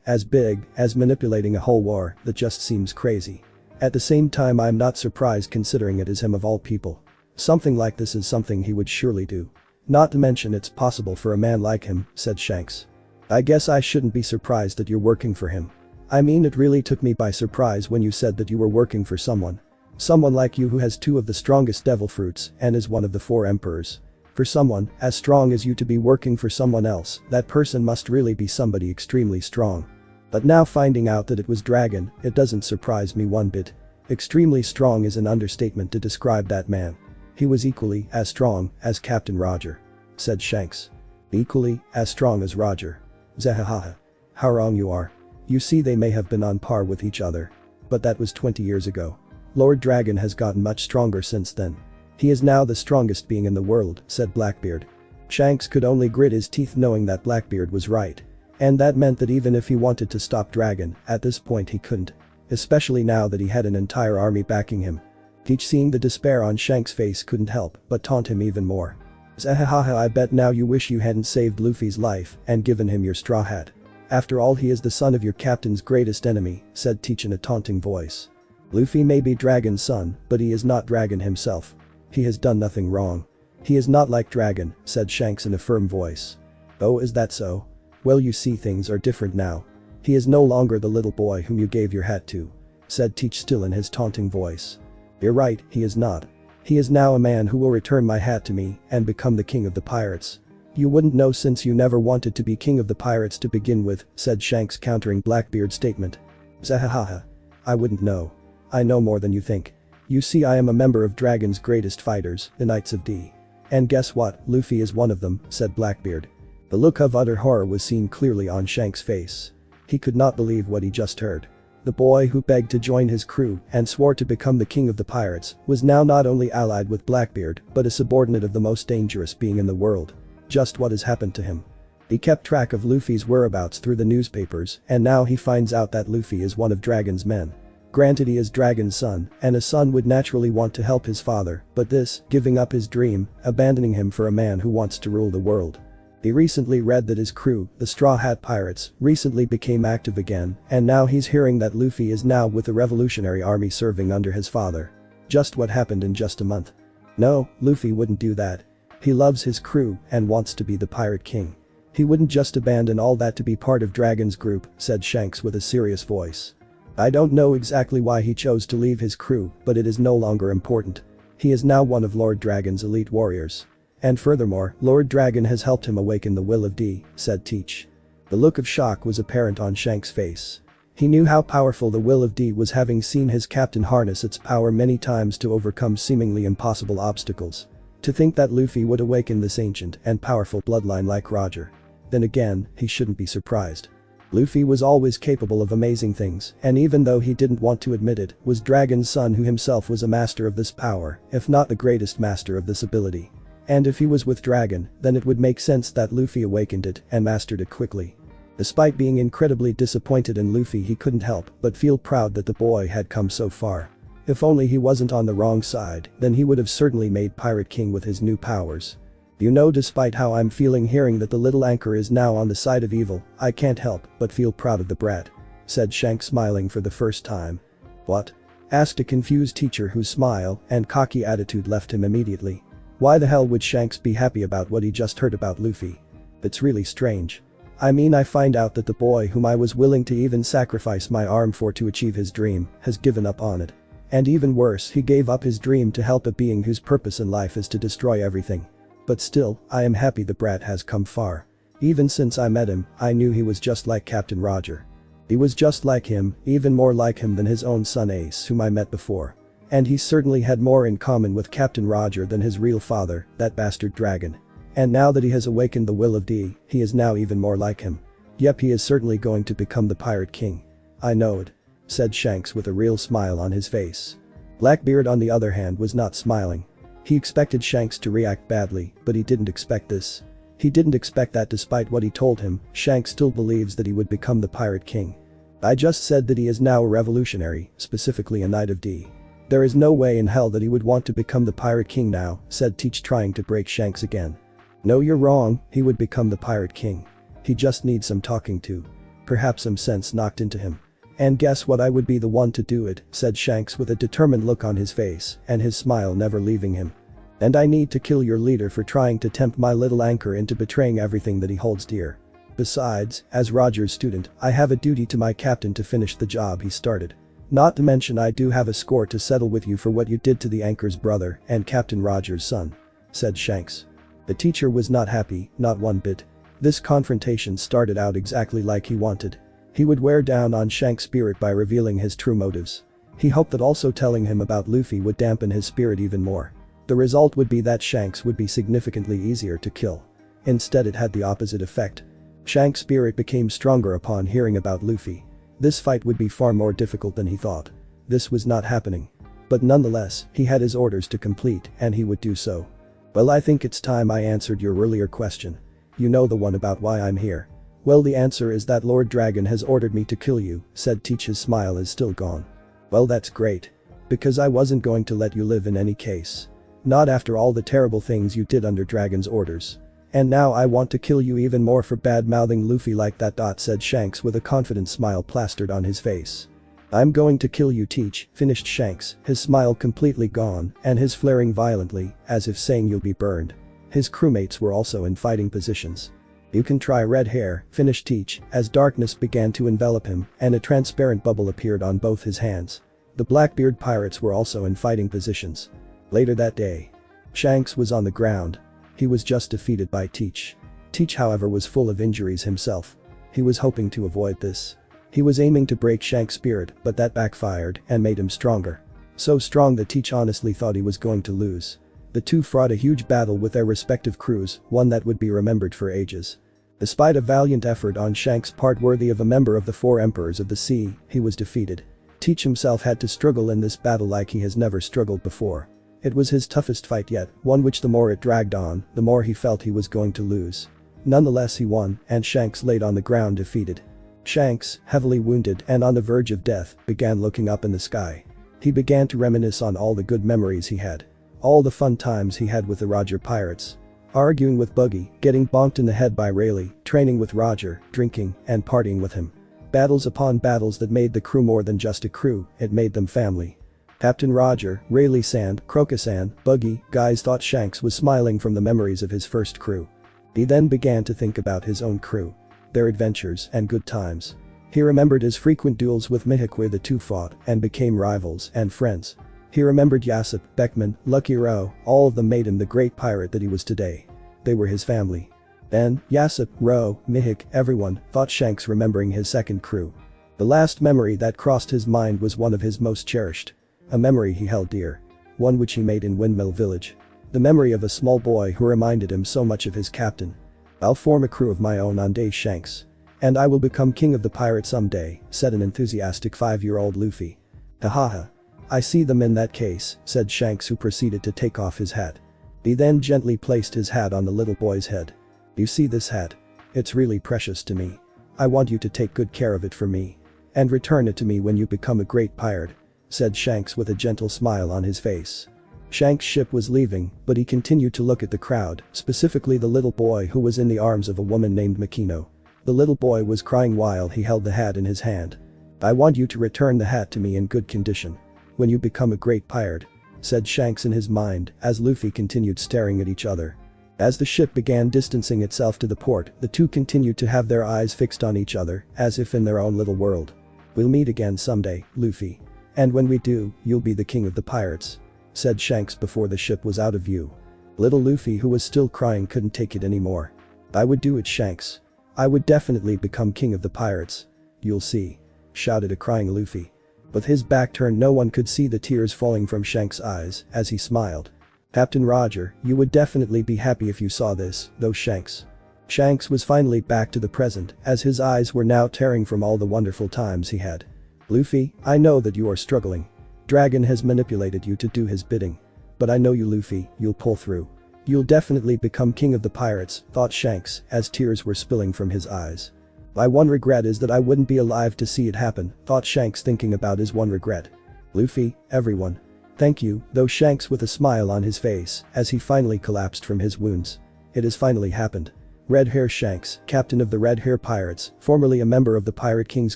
as big as manipulating a whole war, that just seems crazy. At the same time, I'm not surprised considering it is him of all people. Something like this is something he would surely do. Not to mention it's possible for a man like him, said Shanks. I guess I shouldn't be surprised that you're working for him. I mean, it really took me by surprise when you said that you were working for someone. Someone like you who has 2 of the strongest devil fruits and is one of the 4 emperors. For someone as strong as you to be working for someone else, that person must really be somebody extremely strong. But now finding out that it was Dragon, it doesn't surprise me one bit. Extremely strong is an understatement to describe that man. He was equally as strong as Captain Roger, said Shanks. Equally as strong as Roger. Zahahaha. How wrong you are. You see, they may have been on par with each other. But that was 20 years ago. Lord Dragon has gotten much stronger since then. He is now the strongest being in the world, said Blackbeard. Shanks could only grit his teeth knowing that Blackbeard was right. And that meant that even if he wanted to stop Dragon, at this point he couldn't. Especially now that he had an entire army backing him. Teach, seeing the despair on Shanks' face, couldn't help but taunt him even more. Zahahaha, I bet now you wish you hadn't saved Luffy's life and given him your straw hat. After all, he is the son of your captain's greatest enemy, said Teach in a taunting voice. Luffy may be Dragon's son, but he is not Dragon himself. He has done nothing wrong. He is not like Dragon, said Shanks in a firm voice. Oh, is that so? Well, you see, things are different now. He is no longer the little boy whom you gave your hat to, said Teach still in his taunting voice. You're right, he is not. He is now a man who will return my hat to me and become the king of the pirates. You wouldn't know since you never wanted to be king of the pirates to begin with, said Shanks countering Blackbeard's statement. Zahahaha. I wouldn't know. I know more than you think. You see, I am a member of Dragon's greatest fighters, the Knights of D. And guess what, Luffy is one of them, said Blackbeard. The look of utter horror was seen clearly on Shanks' face. He could not believe what he just heard. The boy who begged to join his crew and swore to become the king of the pirates was now not only allied with Blackbeard but a subordinate of the most dangerous being in the world. Just what has happened to him? He kept track of Luffy's whereabouts through the newspapers, and now he finds out that Luffy is one of Dragon's men. Granted, he is Dragon's son, and a son would naturally want to help his father, but this, giving up his dream, abandoning him for a man who wants to rule the world. He recently read that his crew, the Straw Hat Pirates, recently became active again, and now he's hearing that Luffy is now with the Revolutionary Army serving under his father. Just what happened in just a month. No, Luffy wouldn't do that. He loves his crew and wants to be the Pirate King. He wouldn't just abandon all that to be part of Dragon's group, said Shanks with a serious voice. I don't know exactly why he chose to leave his crew, but it is no longer important. He is now one of Lord Dragon's elite warriors. And furthermore, Lord Dragon has helped him awaken the will of D, said Teach. The look of shock was apparent on Shanks' face. He knew how powerful the will of D was, having seen his captain harness its power many times to overcome seemingly impossible obstacles. To think that Luffy would awaken this ancient and powerful bloodline like Roger. Then again, he shouldn't be surprised. Luffy was always capable of amazing things, and even though he didn't want to admit it, was Dragon's son who himself was a master of this power, if not the greatest master of this ability. And if he was with Dragon, then it would make sense that Luffy awakened it and mastered it quickly. Despite being incredibly disappointed in Luffy, he couldn't help but feel proud that the boy had come so far. If only he wasn't on the wrong side, then he would have certainly made Pirate King with his new powers. You know, despite how I'm feeling hearing that the little anchor is now on the side of evil, I can't help but feel proud of the brat, said Shanks, smiling for the first time. What? Asked a confused teacher whose smile and cocky attitude left him immediately. Why the hell would Shanks be happy about what he just heard about Luffy? It's really strange. I mean, I find out that the boy whom I was willing to even sacrifice my arm for to achieve his dream has given up on it. And even worse, he gave up his dream to help a being whose purpose in life is to destroy everything. But still, I am happy the brat has come far. Even since I met him, I knew he was just like Captain Roger. He was just like him, even more like him than his own son Ace, whom I met before. And he certainly had more in common with Captain Roger than his real father, that bastard Dragon. And now that he has awakened the will of D, he is now even more like him. Yep, he is certainly going to become the Pirate King. I know it, said Shanks with a real smile on his face. Blackbeard, on the other hand, was not smiling. He expected Shanks to react badly, but he didn't expect this. He didn't expect that despite what he told him, Shanks still believes that he would become the Pirate King. I just said that he is now a revolutionary, specifically a Knight of D. There is no way in hell that he would want to become the Pirate King now, said Teach, trying to break Shanks again. No, you're wrong, he would become the Pirate King. He just needs some talking to. Perhaps some sense knocked into him. And guess what, I would be the one to do it, said Shanks with a determined look on his face, and his smile never leaving him. And I need to kill your leader for trying to tempt my little anchor into betraying everything that he holds dear. Besides, as Roger's student, I have a duty to my captain to finish the job he started. Not to mention I do have a score to settle with you for what you did to the anchor's brother and Captain Roger's son, said Shanks. The teacher was not happy, not one bit. This confrontation started out exactly like he wanted. He would wear down on Shanks' spirit by revealing his true motives. He hoped that also telling him about Luffy would dampen his spirit even more. The result would be that Shanks would be significantly easier to kill. Instead, it had the opposite effect. Shanks' spirit became stronger upon hearing about Luffy. This fight would be far more difficult than he thought. This was not happening. But nonetheless, he had his orders to complete, and he would do so. Well, I think it's time I answered your earlier question. You know, the one about why I'm here. Well, the answer is that Lord Dragon has ordered me to kill you, said Teach. His smile is still gone. Well, that's great. Because I wasn't going to let you live in any case. Not after all the terrible things you did under Dragon's orders. And now I want to kill you even more for bad-mouthing Luffy like that, said Shanks with a confident smile plastered on his face. I'm going to kill you, Teach, finished Shanks, his smile completely gone and his flaring violently, as if saying you'll be burned. His crewmates were also in fighting positions. You can try, red hair, finished Teach, as darkness began to envelop him and a transparent bubble appeared on both his hands. The Blackbeard pirates were also in fighting positions. Later that day, Shanks was on the ground. He was just defeated by Teach. Teach, however, was full of injuries himself. He was hoping to avoid this. He was aiming to break Shanks' spirit, but that backfired and made him stronger. So strong that Teach honestly thought he was going to lose. The two fought a huge battle with their respective crews, one that would be remembered for ages. Despite a valiant effort on Shanks' part worthy of a member of the Four Emperors of the Sea, he was defeated. Teach himself had to struggle in this battle like he has never struggled before. It was his toughest fight yet, one which the more it dragged on, the more he felt he was going to lose. Nonetheless, he won, and Shanks laid on the ground defeated. Shanks, heavily wounded and on the verge of death, began looking up in the sky. He began to reminisce on all the good memories he had. All the fun times he had with the Roger pirates. Arguing with Buggy, getting bonked in the head by Rayleigh, training with Roger, drinking, and partying with him. Battles upon battles that made the crew more than just a crew, it made them family. Captain Roger, Rayleigh-san, Crocus-san, Buggy, guys thought Shanks was smiling from the memories of his first crew. He then began to think about his own crew. Their adventures and good times. He remembered his frequent duels with Mihawk where the two fought and became rivals and friends. He remembered Yassip, Beckman, Lucky Rowe, all of them made him the great pirate that he was today. They were his family. Ben, Yassip, Rowe, Mihik, everyone, thought Shanks remembering his second crew. The last memory that crossed his mind was one of his most cherished. A memory he held dear. One which he made in Windmill Village. The memory of a small boy who reminded him so much of his captain. "I'll form a crew of my own on day Shanks. And I will become king of the pirates someday," said an enthusiastic 5-year-old Luffy. "Hahaha. I see them in that case," said Shanks, who proceeded to take off his hat. He then gently placed his hat on the little boy's head. "You see this hat? It's really precious to me. I want you to take good care of it for me. And return it to me when you become a great pirate," said Shanks with a gentle smile on his face. Shanks' ship was leaving, but he continued to look at the crowd, specifically the little boy who was in the arms of a woman named Makino. The little boy was crying while he held the hat in his hand. "I want you to return the hat to me in good condition. When you become a great pirate," said Shanks in his mind, as Luffy continued staring at each other. As the ship began distancing itself to the port, the two continued to have their eyes fixed on each other, as if in their own little world. "We'll meet again someday, Luffy. And when we do, you'll be the king of the pirates," said Shanks before the ship was out of view. Little Luffy, who was still crying, couldn't take it anymore. "I would do it, Shanks. I would definitely become king of the pirates. You'll see," shouted a crying Luffy. With his back turned, no one could see the tears falling from Shanks' eyes as he smiled. "Captain Roger, you would definitely be happy if you saw this, though, Shanks." Shanks was finally back to the present, as his eyes were now tearing from all the wonderful times he had. "Luffy, I know that you are struggling. Dragon has manipulated you to do his bidding. But I know you, Luffy, you'll pull through. You'll definitely become king of the pirates," thought Shanks, as tears were spilling from his eyes. "My one regret is that I wouldn't be alive to see it happen," thought Shanks, thinking about his one regret. "Luffy, everyone. Thank you," though Shanks with a smile on his face, as he finally collapsed from his wounds. It has finally happened. Red Hair Shanks, captain of the Red Hair Pirates, formerly a member of the Pirate King's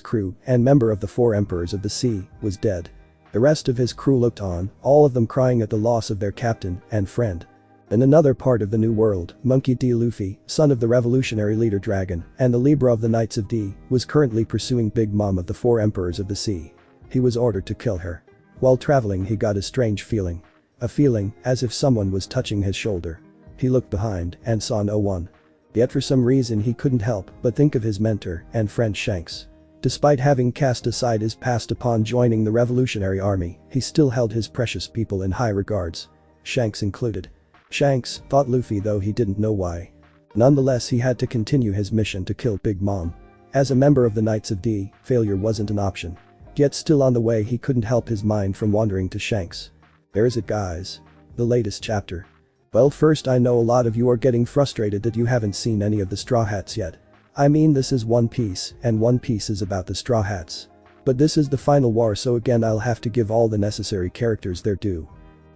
crew and member of the 4 Emperors of the Sea, was dead. The rest of his crew looked on, all of them crying at the loss of their captain and friend. In another part of the New World, Monkey D. Luffy, son of the revolutionary leader Dragon and the Libra of the Knights of D, was currently pursuing Big Mom of the 4 Emperors of the Sea. He was ordered to kill her. While traveling, he got a strange feeling. A feeling as if someone was touching his shoulder. He looked behind and saw no one. Yet for some reason he couldn't help but think of his mentor and friend Shanks. Despite having cast aside his past upon joining the Revolutionary Army, he still held his precious people in high regards. Shanks included. Shanks, thought Luffy, though he didn't know why. Nonetheless, he had to continue his mission to kill Big Mom. As a member of the Knights of D, failure wasn't an option. Yet still on the way, he couldn't help his mind from wandering to Shanks. There is it, guys. The latest chapter. Well, first, I know a lot of you are getting frustrated that you haven't seen any of the Straw Hats yet. I mean, this is One Piece, and One Piece is about the Straw Hats. But this is the final war, so again I'll have to give all the necessary characters their due.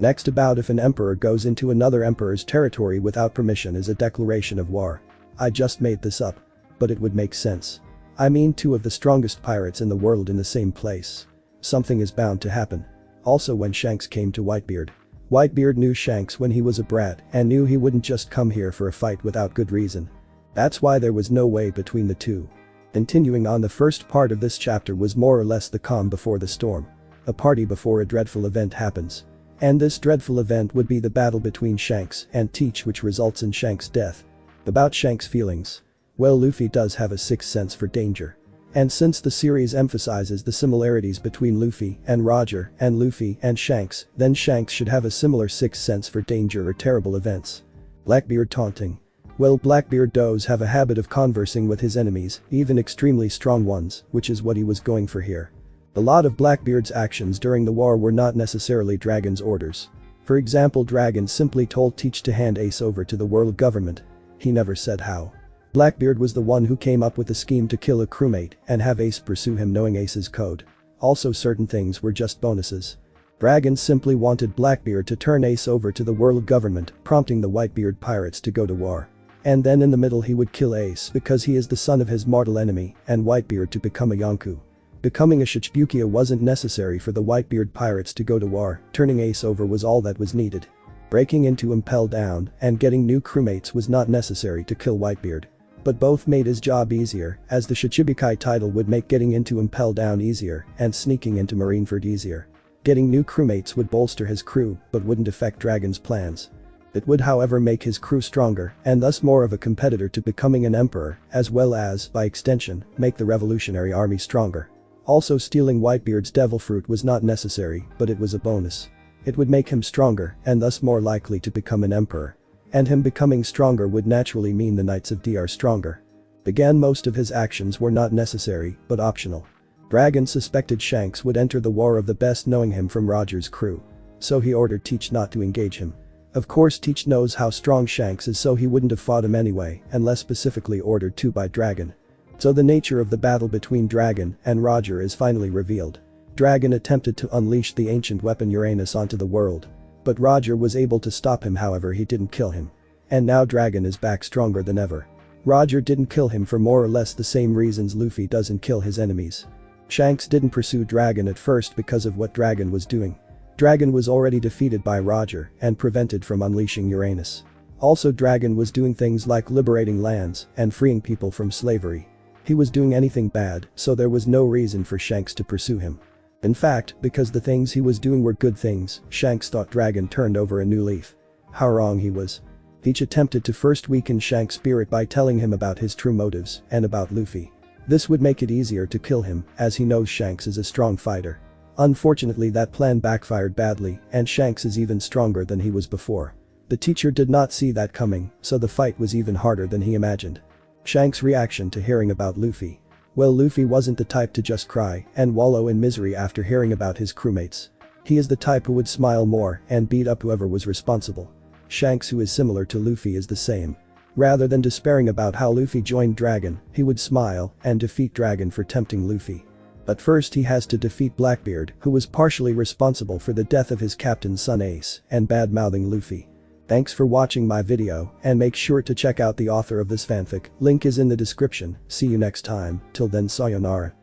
Next, about if an emperor goes into another emperor's territory without permission is a declaration of war. I just made this up. But it would make sense. I mean, 2 of the strongest pirates in the world in the same place. Something is bound to happen. Also, when Shanks came to Whitebeard. Whitebeard knew Shanks when he was a brat and knew he wouldn't just come here for a fight without good reason. That's why there was no way between the two. Continuing on, the first part of this chapter was more or less the calm before the storm. A party before a dreadful event happens. And this dreadful event would be the battle between Shanks and Teach, which results in Shanks' death. About Shanks' feelings. Well, Luffy does have a 6th sense for danger. And since the series emphasizes the similarities between Luffy and Roger and Luffy and Shanks, then Shanks should have a similar 6th sense for danger or terrible events. Blackbeard taunting. Well, Blackbeard does have a habit of conversing with his enemies, even extremely strong ones, which is what he was going for here. A lot of Blackbeard's actions during the war were not necessarily Dragon's orders. For example, Dragon simply told Teach to hand Ace over to the world government. He never said how. Blackbeard was the one who came up with the scheme to kill a crewmate and have Ace pursue him, knowing Ace's code. Also, certain things were just bonuses. Dragon simply wanted Blackbeard to turn Ace over to the world government, prompting the Whitebeard pirates to go to war. And then in the middle he would kill Ace because he is the son of his mortal enemy, and Whitebeard to become a Yonko. Becoming a Shichibukia wasn't necessary for the Whitebeard pirates to go to war, turning Ace over was all that was needed. Breaking into Impel Down and getting new crewmates was not necessary to kill Whitebeard. But both made his job easier, as the Shichibukai title would make getting into Impel Down easier and sneaking into Marineford easier. Getting new crewmates would bolster his crew but wouldn't affect Dragon's plans. It would however make his crew stronger and thus more of a competitor to becoming an emperor, as well as, by extension, make the revolutionary army stronger. Also, stealing Whitebeard's devil fruit was not necessary, but it was a bonus. It would make him stronger and thus more likely to become an emperor. And him becoming stronger would naturally mean the Knights of D are stronger. Again, most of his actions were not necessary, but optional. Dragon suspected Shanks would enter the war of the best, knowing him from Roger's crew. So he ordered Teach not to engage him. Of course, Teach knows how strong Shanks is, so he wouldn't have fought him anyway, unless specifically ordered to by Dragon. So the nature of the battle between Dragon and Roger is finally revealed. Dragon attempted to unleash the ancient weapon Uranus onto the world. But Roger was able to stop him, however he didn't kill him. And now Dragon is back stronger than ever. Roger didn't kill him for more or less the same reasons Luffy doesn't kill his enemies. Shanks didn't pursue Dragon at first because of what Dragon was doing. Dragon was already defeated by Roger and prevented from unleashing Uranus. Also, Dragon was doing things like liberating lands and freeing people from slavery. He was doing anything bad, so there was no reason for Shanks to pursue him. In fact, because the things he was doing were good things, Shanks thought Dragon turned over a new leaf. How wrong he was. Teach attempted to first weaken Shanks' spirit by telling him about his true motives and about Luffy. This would make it easier to kill him, as he knows Shanks is a strong fighter. Unfortunately, that plan backfired badly, and Shanks is even stronger than he was before. The teacher did not see that coming, so the fight was even harder than he imagined. Shanks' reaction to hearing about Luffy. Well, Luffy wasn't the type to just cry and wallow in misery after hearing about his crewmates. He is the type who would smile more and beat up whoever was responsible. Shanks, who is similar to Luffy, is the same. Rather than despairing about how Luffy joined Dragon, he would smile and defeat Dragon for tempting Luffy. But first he has to defeat Blackbeard, who was partially responsible for the death of his captain's son Ace and bad-mouthing Luffy. Thanks for watching my video, and make sure to check out the author of this fanfic, link is in the description. See you next time, till then sayonara.